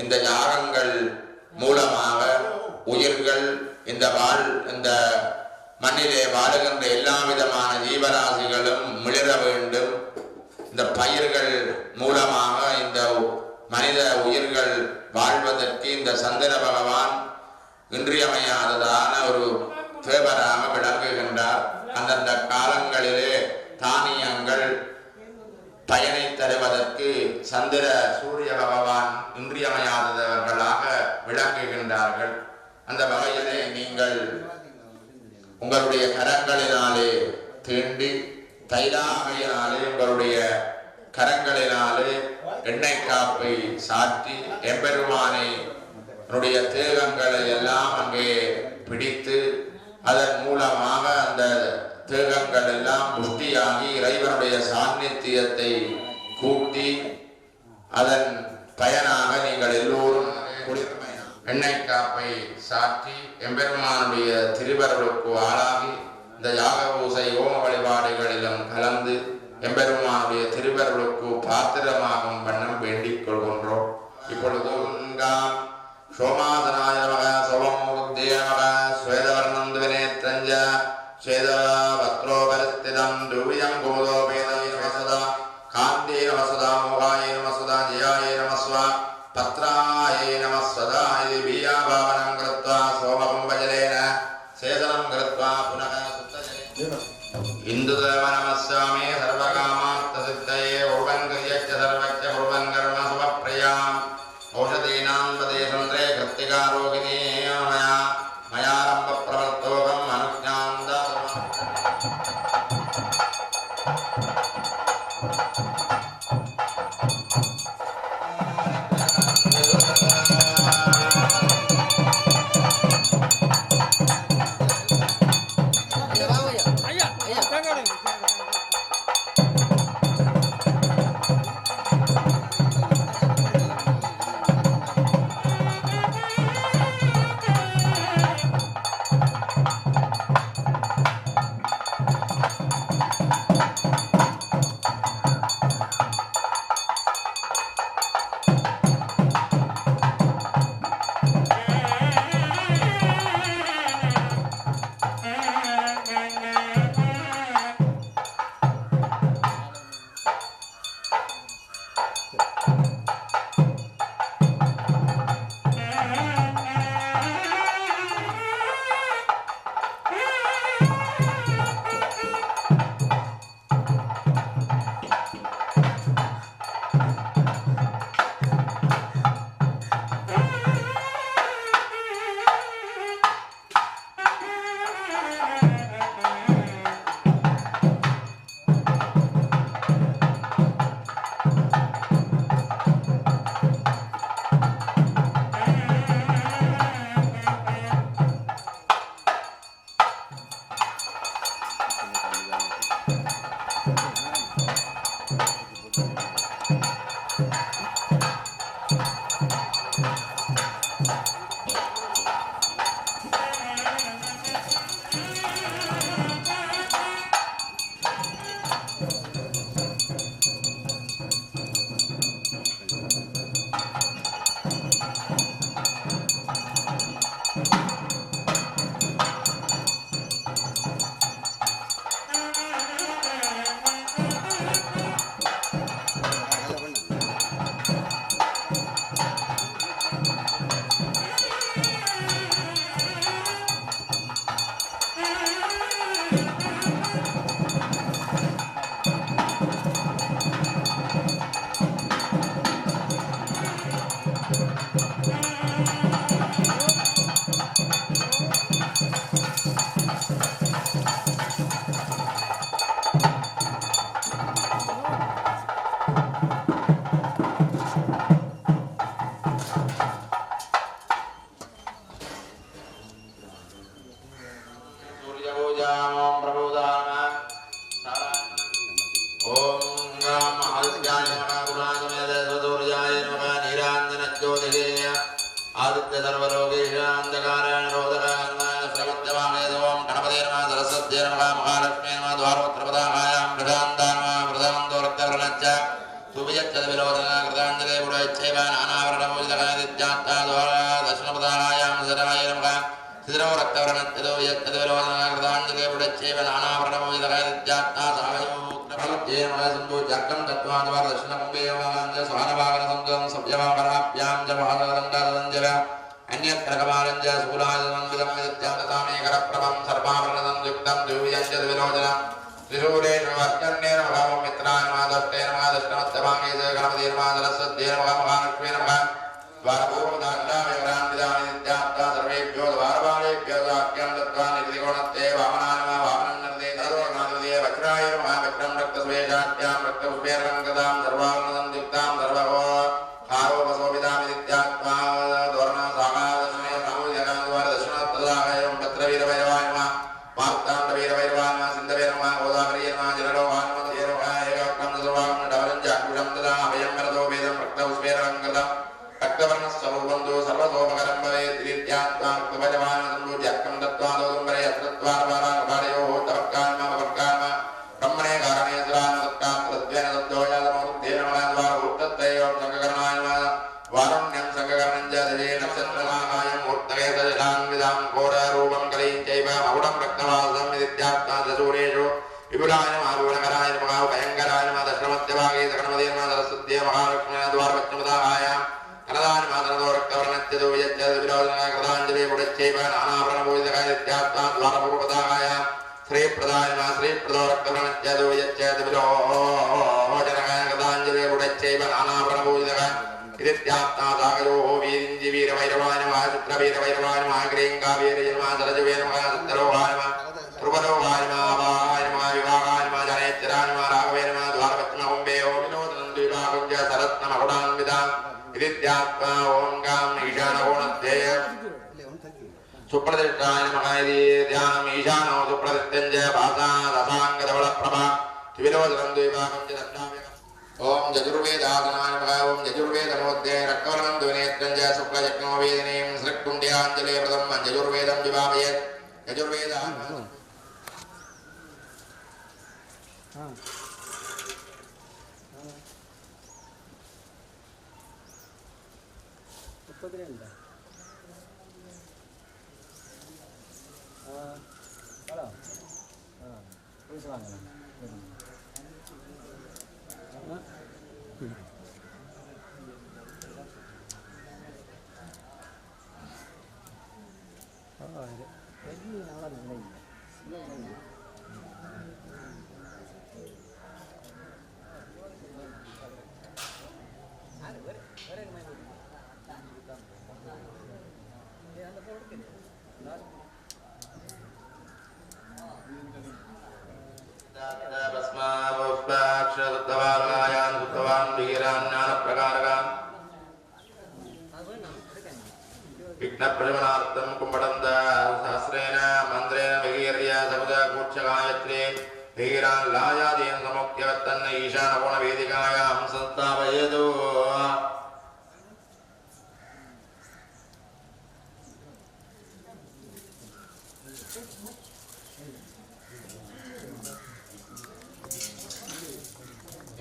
இந்த யாகங்கள் மூலமாக உயிர்கள் இந்த மண்ணிலே வாழுகின்ற எல்லா விதமான ஜீவராசிகளும் மிளிர வேண்டும். இந்த பயிர்கள் மூலமாக இந்த மனித உயிர்கள் வாழ்வதற்கு இந்த சந்திர பகவான் இன்றியமையாததான ஒரு தேவராக விளங்குகின்றார். அந்தந்த காலங்களிலே தானியங்கள் பயனை தருவதற்கு சந்திர சூரிய பகவான் இன்றியமையாதவர்களாக விளங்குகின்றார்கள். அந்த வகையிலே நீங்கள் உங்களுடைய கரங்களினாலே தீண்டி தைலாமையினாலே உங்களுடைய கரங்களினாலே எண்ணெய் காப்பை சாற்றி எம்பெருமானை தேகங்களை எல்லாம் அங்கே பிடித்து அதன் மூலமாக அந்த தேகங்கள் எல்லாம் புஷ்டியாகி இறைவனுடைய சாநித்தியத்தை கூட்டி அதன் பயனாக நீங்கள் எல்லோரும் எண்ணெய் காப்பை சாற்றி எம்பெருமானுடைய திருவருளுக்கு ஆளாகி இந்த யாக பூசை ஓம வழிபாடுகளிலும் கலந்து எம்பெருமானுடைய திருவருளுக்கு பாத்திரமாகும் வண்ணம் வேண்டிக் கொள்கின்றோம். இப்பொழுது சோமாசனாய நமக சோமமூர்த்தியே நமக ஸ்வேதவர்ணம் துவினேத்ரஞ்ச ஸ்வேதவக்ரோபரிஸ்திதம் துவியம் கோதோபேதம் நமசதா காந்தே நமசதா மோகாய நமசதா ஜயாய நமஸ்வா பத்ராய நமஸ்வதா இது வீயாபாவனம் கிருத்வா சோமகும்பஜலேன சேதனம் கிருத்வா புனக சுத்தஜலே இந்துதேவ நமஸ்வாமே சர்வகாமார்த்தசித்தயே உர்வன் கிரியச்ச சர்வச்ச உர்வன் கர்ம சுபப்ரயாம் औषधीनां पदेशन्द्रे कृत्तिकारोगिणी मयारम्भ प्रवर्तोकम् अनुज्ञां पूजामो प्रबोधाम ओम राम आदित्याय नमः गुणागमेद स्वदूर्याय नमः नीराञ्जनज्योतिषेय आदित्य सर्वलोकेश अंधकारायण रोदकाय श्रवत्यवामे ओम गणपते नमः सरस्वत्यै नमः महालक्ष्मी नमः द्वारोत्रपदायां प्रशान्ताय नमः प्रशान्तोरक्तवर्णच्च सुवियच्च विलोचना कृताञ्जले गुणैच्छैव नानावरणमोदितकादित्यात्ता द्वारा दशनपदायां सदाय नमः सिद्धो रक्तवर्णच्च वियच्च विलोचना कृताञ्जले गुणैच्छैव नानावरणमोदितकादित्यात्ता सायो जक्कं तत्त्वाद्वारा दर्शनकुम्भेयवाञ्च स्वानभागनसंगं सभ्यवापराभ्यां च महानगरङ्गादञ्जव अन्यत्रकमालञ्च शूलादमन्वितं विदत्यान्ततामेकरप्रभं सर्वाभरणसंयुक्तं द्विवियञ्च विलोचनं त्रिशूलेन वर्चन्येन मघामं मित्राय नमः दष्टेन नमः दष्टमत्तभागे च गणपते नमः सरस्वत्यै नमः महालक्ष्मी नमः द्वारपूर्वदाण्डामेकरान्विदानि नित्यात्ता सर्वेभ्यो द्वारपालेभ्यो वाक्यं दत्त्वा निर्दिगुणत्ते वामनाय नमः वामनं नर्दे तदोर्नादे वज्राय नमः वक्रं रक्तस्वेषाट्यां रक्तपुष्पेरङ्गदां सर्वार्णसंयुक्तां सर्वभो हारोपशोभितां नित्यात्मा द्वर्णं सागादशने नमोजनाद्वारदशनोत्तदाय पत्रवीरभैरवाय नमः मार्ताण्डवीरभैरवाय नमः सिन्धवे नमः गोदावरी नमः जललोहाय नमः देव नमः एकवक्रं सर्वां डवलं चाकुषं तदा अभयं वरदो वेदं रक्तपुष्पेरङ्गदं रक्तवर्णस्वरूपं तु सर्वतोपकरं भवेत् त्रित्यात्मा रक्तभजवाय नमः जक्कं दत्त्वा दोदुम्बरे यत्रत्वारवारानुभारयोः तवक्कान्म ब्रह्मणे कारणे सुरान् दत्तां तद्वेन दत्तोजातमूर्तेन नमः द्वारभूतत्तयों सङ्गकर्णाय नमः वारुण्यं सङ्गकर्णं च दजे नक्षत्रमाकायं मूर्तये सजलान्विदां घोररूपं कलीं चैव मकुटं रक्तवासं विदित्यात्मा दशूरेषु विपुलाय नमः गुणकराय नमः भयङ्कराय नमः दशमत्यभागे सकणमते नमः सरस्वत्यै महालक्ष्म्या द्वारपश्चिमदायां कनदानि मातरदो रक्तवर्णच्च दुर्यच्च विरोधनाय कृताञ्जलि पुडच्चैव नानाभरणभूषितकाय नित्यात्मा द्वारपूर्वपदायां श्रीप्रदाय नमः श्रीप्रदो रक्तवर्णच्च दुर्यच्च विरोधनाय कृताञ्जलि पुडच्चैव नानाभरणभूषितकाय नित्यात्मा सागरोः वीरिञ्जि वीरभैरवाय नमः शुक्रवीरभैरवाय नमः क्रीङ्गावीरे नमः सरजुवे नमः सत्यरोहाय नमः ध्रुवरोहाय नमः आवाहाय नमः विवाहाय नमः जनेश्वराय नमः राघवे नमः द्वारपश्चिमकुम्भेयो विनोदनं द्विभागुञ्च सरत्नमकुटान्विदां नित्यात्मा ओं गां ईशानकोणध्येय सुप्रतिष्ठाय नमः इति ध्यानम् ईशानो सुप्रतिष्ठं च भासा दशाङ्गधवलप्रभा विलोचनं द्विभागं च दक्षामि ओम यजुर्वेदासनाय नमः ओम यजुर्वेदमोध्ये रक्तवर्णं द्विनेत्रं च शुक्लचक्नो वेदिनीं सृक्कुण्ड्याञ्जले प्रथमं यजुर्वेदं विभावयेत् यजुर्वेदः विघ्नप्रशमनार्थं कुम्भटन्त सहस्रेण मन्त्रेण विकीर्य समुदकूर्चगायत्रे वीराल्लायादीन् समुक्त्यवत्तन्न ईशानकोणवेदिकायां संस्थापयेत्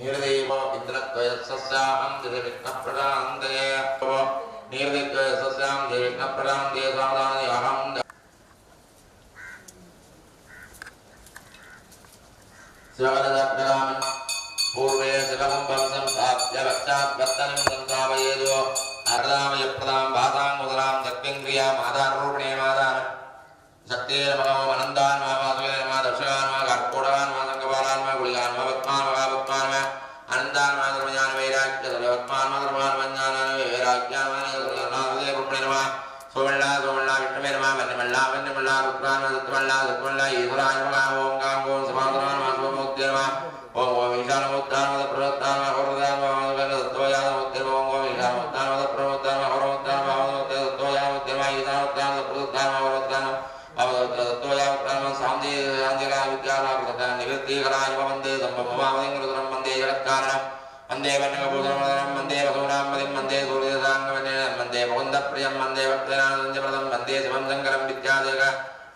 निर्देव इन्द्रद्वयस्सस्याहं विघ्नप्रशान्तये निर्दिग्वयस्सस्यां विघ्नप्रशान्तये सावधाने अहं स्वगणदग्धरामि पूर्वे शिवकुम्भं संस्थाप्य पश्चात् वर्तनं संस्थापयेत् अरदामय प्रदां भासां मुद्रां दक्षिङ्क्रियाम् आधाररूपिणे मादान शक्तेन मनो अनन्तान् मामासुवेन मा दर्शकान् मा कर्कोटकान् मा संगपालान् मा गुलिकान् मा पद्मान् मा पद्मान् मा अनन्तान् मा धर्मज्ञान वैराग्य सर्वत्मान् मा धर्मान् वञ्जानान् वैराग्यान् मा नारदे पुण्येन मा सोमल्ला सोमल्ला विष्णुवे नमः वन्यमल्ला वन्यमल्ला रुद्रान् मा दत्तमल्ला दत्तमल्ला ईश्वराय नमः ओं गां ओं समाधरान् मा शुभमूर्ते नमः ओं ओं ईशानमुद्रान् मा प्रवृत्तान् मा हरदान् मा दत्तोयानमुद्रे ओं ओं ईशानमुद्रान् मा प्रवृत्तान् मा हरदान् मा दत्तोयानमुद्रे मा ईशानमुद्रान् प्रवृत्तान् मा हरदान् मा दत्तोयानमुद्रान् मा सामदे कीर्तिकराय वन्दे सम्भवमावदिङ्गरुद्रं वन्दे जगत्कारणं वन्दे वन्यकपूतरं वन्दे वसुनामदिं वन्दे सूर्यसाङ्गवन्यं वन्दे मुकुन्दप्रियं वन्दे भक्तजनानन्दप्रदं वन्दे शिवं शङ्करं विद्यादेव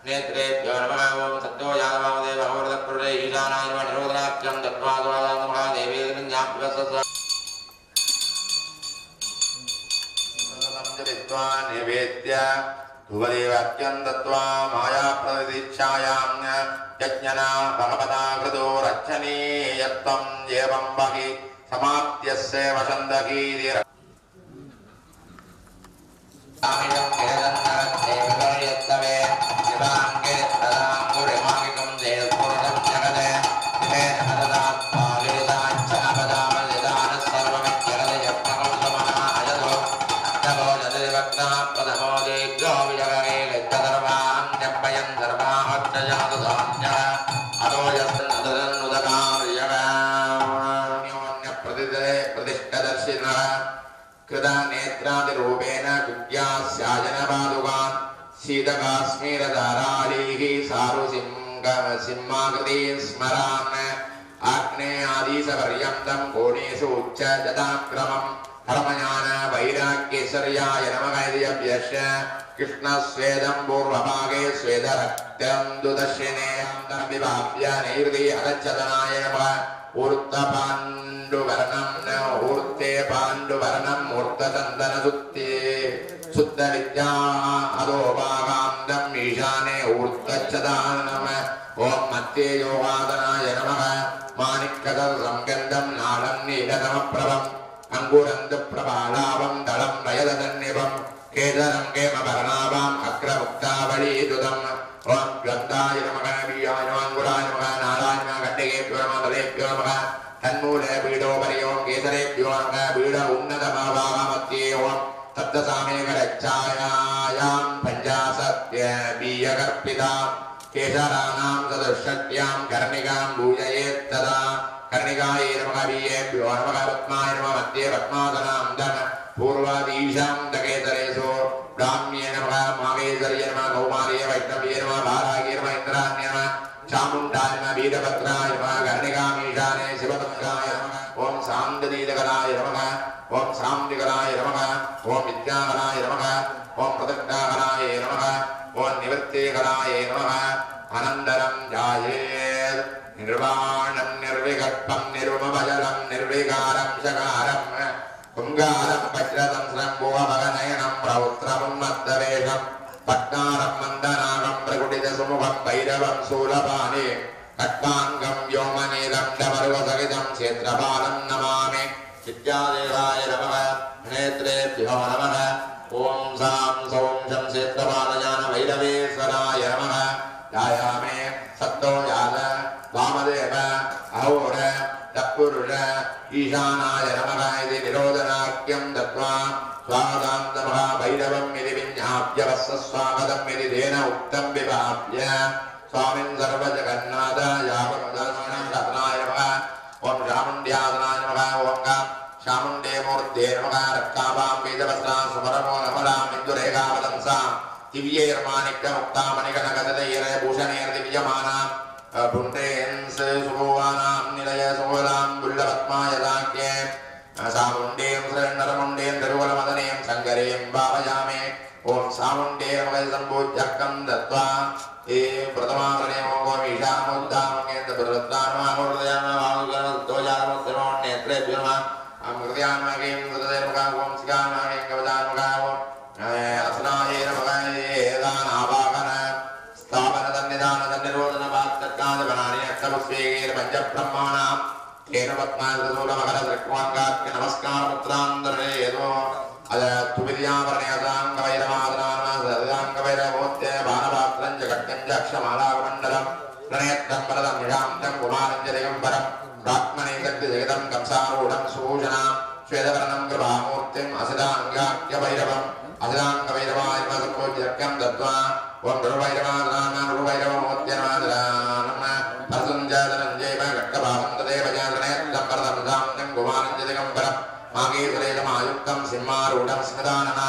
नेत्रेभ्यो नमः ओं सत्यो यादवादेव भगवतपुरे ईशानाय नमः निरोधनाख्यं दत्त्वा स्वादां महादेवी विज्ञाप्यवसत् निवेद्य धुवदेवाख्यं दत्त्वा मायाप्रतिदीक्षायां यज्ञना भगवता कृतो रक्षणीयत्वं एवं बहि समाप्त्यस्य वसन्तगीतिः कृतानेत्रादिरूपेण कुट्यास्याजनपादुकान् शीतकाश्मीरधारालीः सारुसिंहाकृतीं स्मरान् आग्नेयादीशपर्यन्तं कोणेषु उच्च जटाक्रमं धर्मज्ञान वैराग्यैश्वर्याय नमः इति अभ्यस्य कृष्णस्वेदं पूर्वभागे स्वेदरक्तं दुदर्शिनेऽन्तं विभाव्य नैर्दि अगच्छतनाय नमः ऊर्ध्वपाण्डुवर्णं ऊर्ध्वे पाण्डुवर्णं ऊर्ध्वचन्दनसुत्ते शुद्धविद्या अधोभागान्तम् ईशाने ऊर्ध्वच्छदानम् ॐ मध्ये योगादनाय नमः माणिक्यसंगन्धं नालं नीलतमप्रभम् अङ्गुरन्तप्रभालाभं दलं रयदसन्निभं केसरं केमभरणाभाम् अग्रमुक्तावलीदुतम् ॐ गन्धाय नमः वीयाय नमः अङ्गुराय नमः नाराय नमः गड्डकेभ्यो नमः तलेभ्यो नमः तन्मूले पीठोपरि ॐ केसरेभ्यो नमः पीठ उन्नतभागामध्ये ॐ सप्तसामेकरच्छायां पञ्चाशद्वीयकर्पिता केसराणां सदृशट्यां कर्णिकां पूजयेत्तदा कर्णिकायै नमः वीयेभ्यो नमः पद्माय नमः मध्ये पद्मासनां धन पूर्वादीशां दकेतरेषु ब्राह्म्ये नमः माहेश्वर्ये नमः कौमार्ये वैष्णव्ये नमः भारागे नमः इन्द्राण्ये नमः चामुण्डाय नमः वीरभद्राय नमः कर्णिकामीशाने शिवभद्राय नमः ॐ साङ्गदीलकराय नमः ॐ साम्निकराय नमः ॐ विद्याकराय नमः ॐ प्रदक्षाकराय नमः ॐ निवृत्तिकराय नमः अनन्तरं जायेत् निर्वाणं निर्विकल्पं निर्ममजलं निर्विकारं शकारं कुङ्गारं वज्रतंस्रं भुवभगनयनं प्रौत्रमुन्मत्तवेषं पट्टारं मन्दनागं प्रकुटितसुमुखं भैरवं शूलपाणि खट्वाङ्गं व्योमनीलं डमरुकसहितं क्षेत्रपालं नमामि विद्यादेवाय नमः नेत्रेभ्यो नमः ॐ सां सौं शं क्षेत्रपालयान भैरवेश्वराय नमः ध्यायामे सत्तो याद वामदेव अहोर तत्पुरुष ईशानाय नमः इति निरोधनाख्यं दत्त्वा स्वागतान्तमः भैरवम् इति विज्ञाप्य वत्सस्वागतम् इति तेन उक्तं विभाव्य स्वामिन् सर्वजगन्नाथ यावनुदर्शनं रत्नाय नमः ॐ चामुण्ड्यासनाय नमः ॐ चामुण्डे मूर्ते नमः रक्ताभां वेदवस्त्रां सुमरमो नमलां इन्दुरेखावदंसां दिव्यैर्माणिक्यमुक्तामणिकनकतदैर्भूषणैर्दिव्यमानां पुण्डेन्स सुभुवानां निलय सुभलां बुल्लपद्मायदाख्ये सामुण्डीं श्रीर्नरमुण्डीं तिरुवलमदनीं शङ्करीं भावयामि ॐ सामुण्डे नमः सम्पूज्यर्कं दत्त्वा हे प्रथमावरणे ॐ ईशानमुद्दामङ्गेन्द्रपुरद्दानमाहुर्दयामाहुर्गणस्तोजानमुत्तमोन्नेत्रेभ्यो नमः अमृतयान्मकीं कृतदेवकां ॐ शिखान्मकीं कवचान्मकां असनाये नमः एदानावाहन स्थापनतन्निदानतन्निरोधनवाक्तत्कादवनानि अष्टपुष्पेगेन पञ्चब्रह्माणां केन पद्मासूलमकरदृक्वाङ्गात्य नमस्कारमुत्रान्तरेदो तुविद्यावरणयसाङ्गवैरमादनानासदाङ्गवैरमोत्य बाणपात्रं च कट्यं च अक्षमालाकमण्डलं प्रणेत्रं वरदं विषान्तं कुमारं च दिगम्बरं ब्राह्मणे गद्यजगदं कंसारूढं सुभूषणां श्वेतवर्णं कृपामूर्तिम् असिदाङ्गाख्यभैरवम् असिदाङ्गभैरवाय नमः दत्त्वा ॐ गुरुभैरवादनामोत्य नमः परसुञ्जातनञ्जैव घट्टभावं तदेव जातनेत्रं वरदं सान्तं कुमारं च दिगम्बरं मागेश्वरेशमायुक्तं सिंहारूढं स्मदानः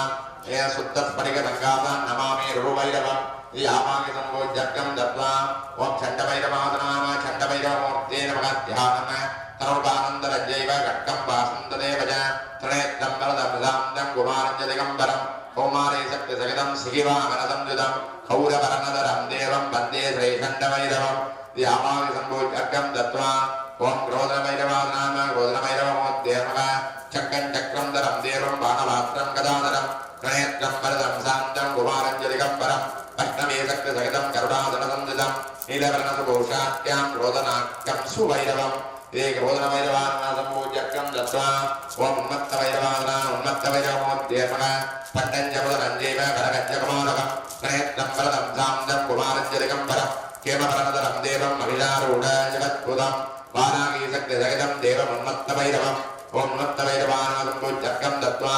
ये शुद्धस्फटिकसङ्गातान् नमामि रुरुभैरवम् इति आमामि सम्भोज्यर्कं दत्त्वा ॐ चण्डभैरवादनाम चण्डभैरवमूर्ति वृषिवाहनसंयुतं कौरवरनदरं देवं वन्दे श्रीखण्डभैरवं व्यामाविसम्भूत्यर्घं दत्त्वा ॐ क्रोधभैरवानाम क्रोधभैरवमोद्येमः चक्रं चक्रं दरं देवं बाणपात्रं गदाधरं गणेत्रं वरदं शान्तं कुमारञ्जलिकम्बरम् अष्टमे शक्तिसहितं करुणाधनसंयुतं नीलवर्णसुभूषाख्यां क्रोधनाख्यं सुभैरवम् ते क्रोधनभैरवानासम्भूत्यर्घं दत्त्वा ॐ उन्मत्तभैरवानामुन्मत्तभैरवमोद्येमः पट्टञ्जपदनञ्जैव करगज्जकमानकं गणेत्रं वरदं शान्तं कुमारञ्जलिकम्बरम् केमपरनदरं देवं महिषारूढ जगद्भुतं वारागीशक्तिसहितं देवमुन्मत्तभैरवम् ॐ उन्मत्तभैरवानासम्भूत्यर्घं दत्त्वा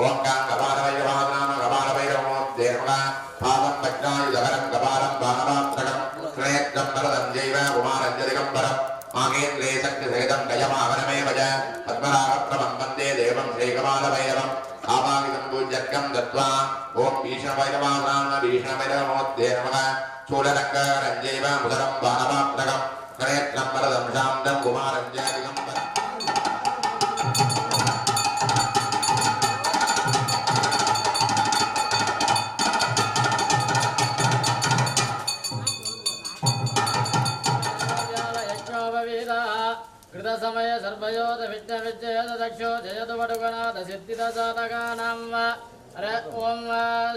ॐ काङ्कपालभैरवानाम कपालभैरवमोद्येमः पादं वज्रायुधकरं कपालं बाणपात्रकं गणेत्रं वरदं जैव कुमारञ्जलिकम्बरम् माहेन्द्रे शक्तिसहितं गजमावनमेव च पद्मरागप्रभं वन्दे देवं श्रीकपालभैरवम् आवागिसम्भूत्यर्घं दत्त्वा ॐ भीषणभैरवानाम भीषणभैरवमोद्येमः चूलरङ्गरञ्जैव मुदरं बाणपात्रकं गणेत्रं वरदं शान्तं कुमारञ्जलिकम्बरम् कृतसमय सर्वयोध विद्यविद्येद दक्षो जयतु वटुगणाद सिद्धिदसाधकानां ॐ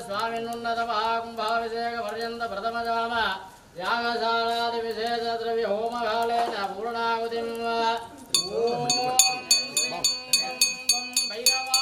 स्वामिन्नुन्नतमहाकुम्भाभिषेकपर्यन्त प्रथमजाम यागशालादिविशेषद्रव्य होमकालेन पूर्णाहुतिं भैरवाय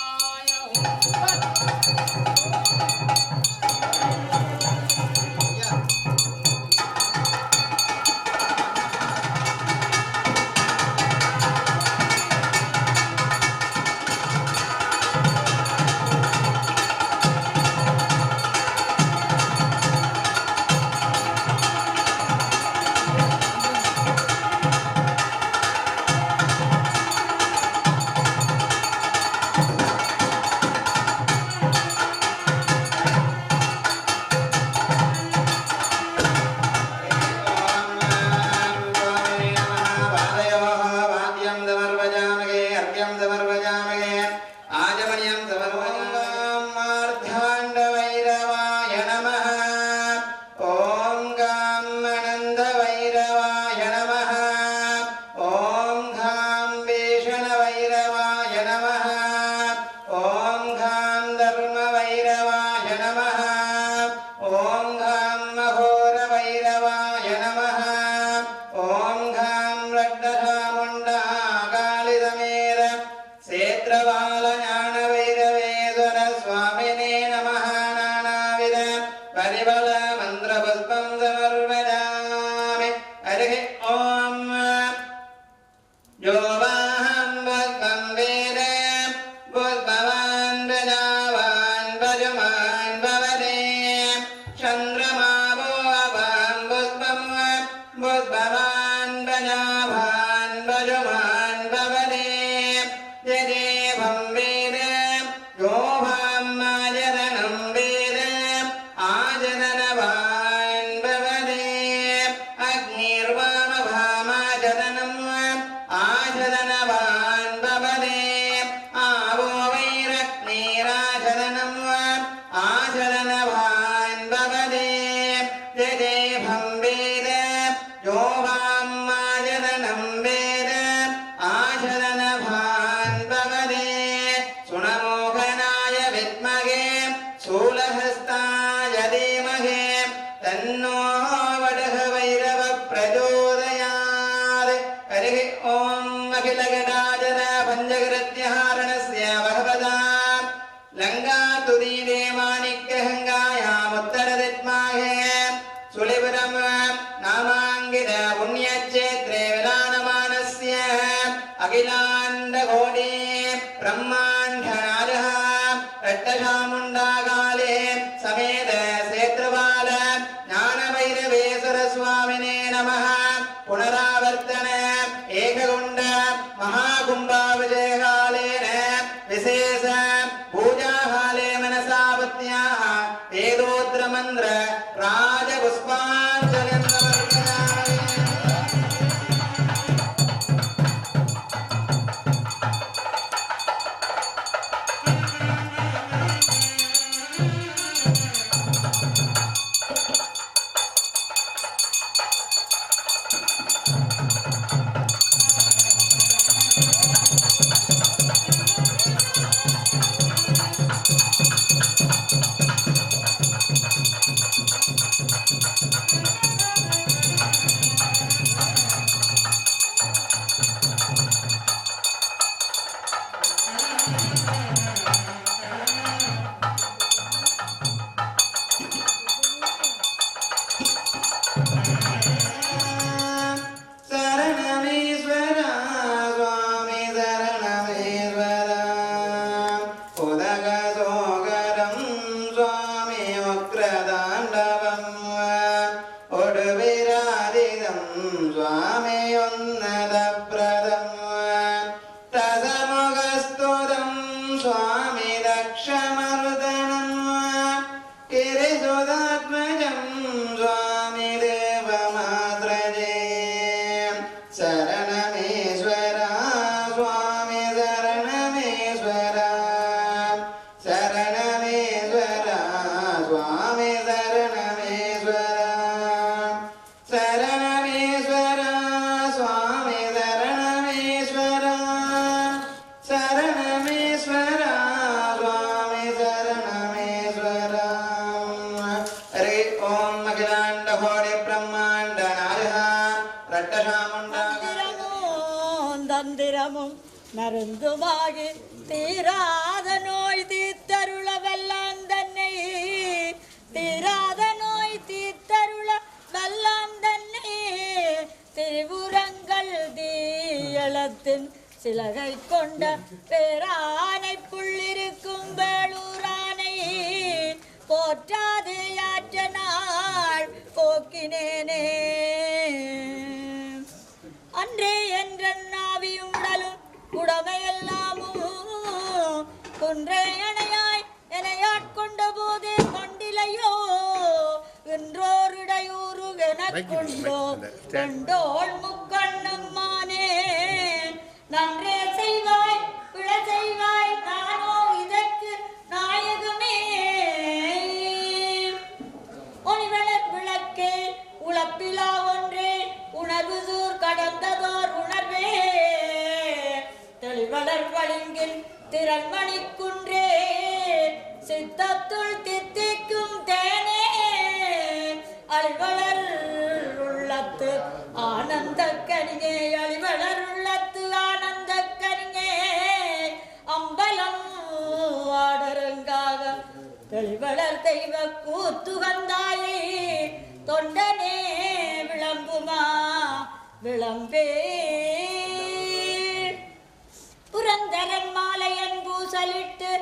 स्वामी उन्नतप्रदं रसमुखस्तुतं स्वामी दक्षमर्दनं गिरिसुतात्मजं स्वामी देवमात्रजे शरणमेश्वरा स्वामी शरणमेश्वरा शरणमेश्वरा स्वामी शरणमेश्वरा शरणमेश्वरा स्वामी शरणमेश्वरा शरणमेश्वरा स्वामी शरणमेश्वरा हरे ओम अखिलांड कोटि ब्रह्मांड नारः रट्टशामुण्डा தந்திரமும் மருந்துமாகி தீராத நோய் தீர்த்தருள வல்லான் தன்னை தீராத நோய் தீர்த்தருள வல்லான் தன்னை திரிபுரங்கள் தீயளத்தின் சிலகை கொண்ட பேரானை புள்ளிருக்கும் வேளூரானை போற்றாது யாற்ற நாள் போக்கினேனே அன்றே என்ற நாவியும் உடலும் உடமையெல்லாமும் குன்றே அணையாய் எனையாட்கொண்ட போதே கொண்டிலையோ இன்றோரிடையூறு எனக்கொண்டோ கண்டோள் முக்கண்ணம்மானே நன்றே செய்வாய் பிழ செய்வாய் நானோ இதற்கு நாயகமே ஒளிவளர் விளக்கே உழப்பிலா ஒன்றே உணர்வு சூர் கடந்ததோர் உணர்வே தெளிவளர் பளிங்கில் திறன்மணி குன்றே சித்தத்துள் தித்திக்கும் தேனே அழிவளர் உள்ளத்து ஆனந்த கனியே அழிவளர் உள்ளத்து ஆனந்த கனியே அம்பலம் ஆடரங்காக தெளிவளர் தெய்வ கூத்துகந்தாயே தொண்டனே விளம்புமா விளம்பே புரந்தரன் மாலையன் பூசலிட்டு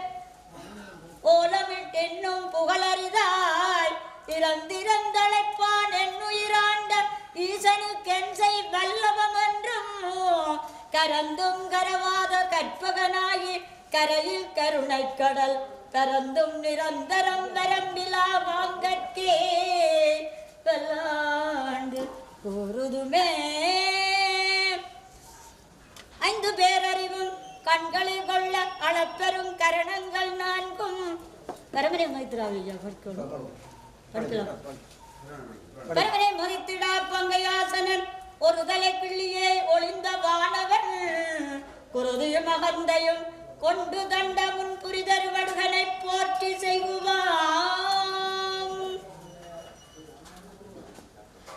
ஓலமிட்டென்னும் புகழறிதாய் திறந்திறந்தழைப்பான் என்னுயிராண்ட ஈசனுக்கென்சை வல்லபம் என்றும் கரந்தும் கரவாத கற்பகனாகி கரையில் கருணை கடல் பரந்தும் நிரந்தரம் வரம்பிலா வாங்கற்கே பல்லாண்டு கூறுதுமே ஐந்து பேரறிவும் கண்களில் கொள்ள அளப்பெரும் கரணங்கள் நான்கும் பரமனை மதித்திராவியா படிக்கலாம் பரமனை மதித்திடா பங்கையாசனன் ஒரு தலை கிள்ளியே ஒளிந்த வானவன் குருதியும் அகந்தையும் கொண்டு தண்ட முன் புரிதரு வடுகனை போற்றி செய்வான்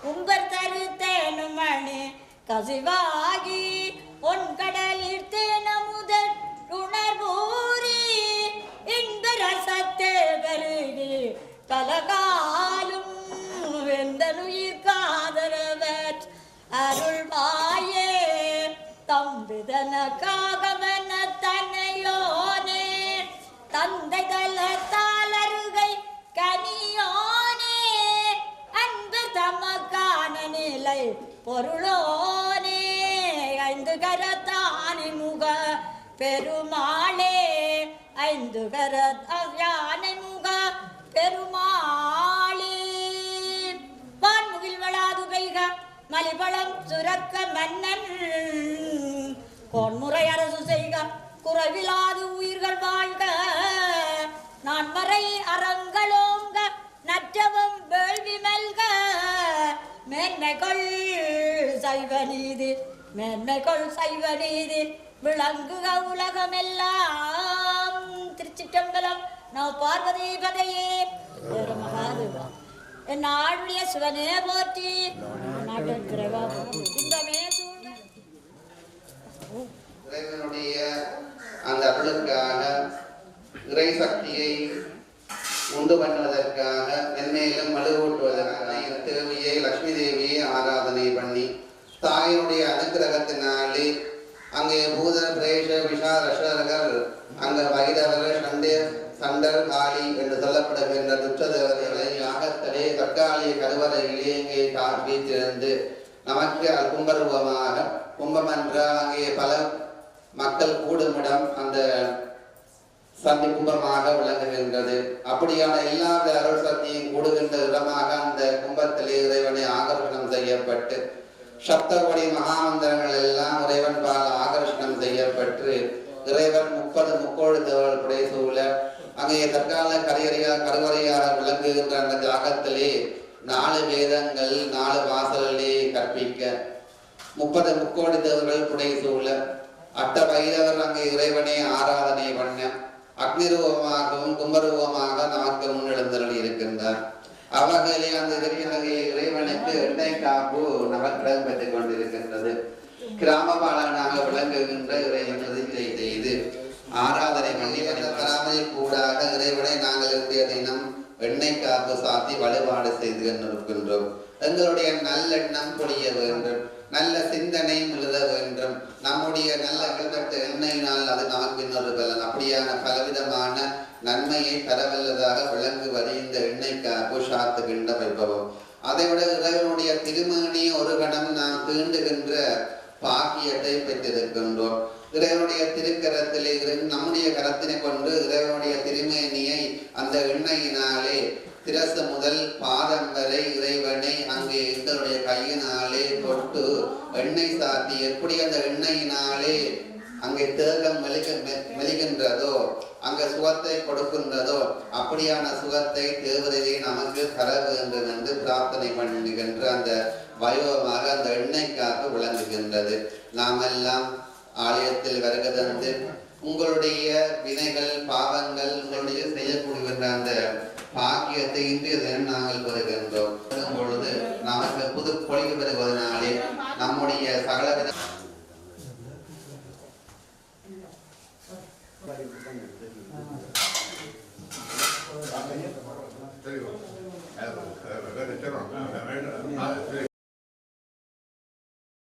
உம்பர் தரு தேனுமணி கசிவாகி பொன்கடலில் தேனமுதல் உணர்வூரி இன்ப ரசத்தே பெருகி பலகாலும் வெந்தனுயிர் காதரவர் அருள்வாயே தம்பிதனக்காகவன தன்னையோனே தந்தை தலத்தாலருகை கனியோனே அன்பு தமக்கான நிலை பொருளோனே ஐந்து கரத்தானி முக பெருமாளே ஐந்து கரத்தானை முக பெருமாளே வான்முகில் வளாது பெய்க மலிபளம் சுரக்க மன்னன் கோன்முறை அரசு செய்க குறைவிலாது உயிர்கள் வாழ்க நான் மறை அறங்களோங்க நற்றவம் வேள்வி மல்க மேன்மைகள் சைவ நீதி மேன்மைகள் சைவ நீதி விளங்குக உலகமெல்லாம் திருச்சிற்றம்பலம் நவ பார்வதி பதையே மகாதேவா என் ஆளுடைய சிவனே போற்றி நாட்டிற்கிறவா இன்பமே சூழ்ந்த இறைவனுடைய அந்த அருளுக்காக இறை சக்தியை உண்டு பண்ணுவதற்காக மென்மேலும் வலுவூட்டுவதற்காக தேவியை லட்சுமி தேவியை ஆராதனை பண்ணி தாயினுடைய அனுக்கிரகத்தினாலே அங்கே பூத பிரேஷ விஷாரஷர்கள் அங்க வைரவர் சண்டர் காளி என்று சொல்லப்படுகின்ற துச்சதேவதைகளை யாகத்திலே தற்காலிக கருவறையிலே இங்கே வீற்றிருந்து நமக்கு கும்பரூபமாக கும்பம் என்றால் அங்கே பல மக்கள் கூடுமிடம் அந்த சந்தி கும்பமாக விளங்குகின்றது. அப்படியான எல்லா அருள் சக்தியும் கூடுகின்ற இடமாக அந்த கும்பத்திலே இறைவனை ஆகர்ஷணம் செய்யப்பட்டு சப்தகோடி மகாமந்திரங்கள் எல்லாம் இறைவன் பால் ஆகர்ஷணம் செய்யப்பட்டு இறைவன் 30 முக்கோழுத்தவர்களுடைய சூழ அங்கே தற்கால கருவறையாக விளங்குகின்ற அந்த ஜாகத்திலே 4 வேதங்கள் 4 வாசல்களே கற்பிக்க 30 முக்கோடி தேவர்கள் புடை சூழ அட்ட பைரவர் அங்கே இறைவனை ஆராதனை பண்ண அக்னி ரூபமாகவும் கும்பரூபமாக நமக்கு முன்னெழுந்தருளி இருக்கின்றார். அவர்களே அந்த இறைவனுக்கு எண்ணெய் காப்பு நவக்கிரகம் பெற்றுக் கொண்டிருக்கின்றது. கிராம பாலனாக விளங்குகின்ற இறைவன் பிரதிஷ்டை செய்து ஆராதனை பண்ணி தராமையில் கூடாக இறைவனை நாங்கள் இன்றைய தினம் எண்ணெய் காப்பு சாத்தி வழிபாடு செய்து கொண்டிருக்கின்றோம். எங்களுடைய நல்லெண்ணம் பொழிய வேண்டும், நல்ல சிந்தனை எழுத வேண்டும். நம்முடைய நல்ல கல்வெட்டு எண்ணெயினால் அது நமக்கு இன்னொரு பலன். அப்படியான பலவிதமான நன்மையை பெறவல்லதாக விளங்குவது இந்த எண்ணெய் காப்பு சாத்துகின்ற வைபவம். அதைவிட இறைவனுடைய திருமணி ஒரு கணம் நாம் தீண்டுகின்ற பாக்கியத்தை பெற்றிருக்கின்றோம். இறைவனுடைய திருக்கரத்திலே நம்முடைய கரத்தினை கொண்டு இறைவனுடைய திருமேனியை அந்த எண்ணெயினாலே திரசு முதல் பாதம் வரை இறைவனை அங்கே எங்களுடைய கையினாலே தொட்டு எண்ணெய் சாத்தி எப்படி அந்த எண்ணெயினாலே அங்கே தேகம் மெலிகின்றதோ அங்கே சுகத்தை கொடுக்கின்றதோ அப்படியான சுகத்தை தேவதையை நமக்கு தர வேண்டும் என்று பிரார்த்தனை பண்ணுகின்ற அந்த வைபவமாக அந்த எண்ணெய்க்காக விளங்குகின்றது. நாமெல்லாம் ஆலயத்தில் வருக தந்து உங்களுடைய வினைகள் பாவங்கள் உங்களுடைய செய்யக்கூடிய அந்த பாக்கியத்தை இன்றைய தினம் நாங்கள் பெறுகின்றோம். பொழுது நமக்கு புது பொழிவு பெறுவதனாலே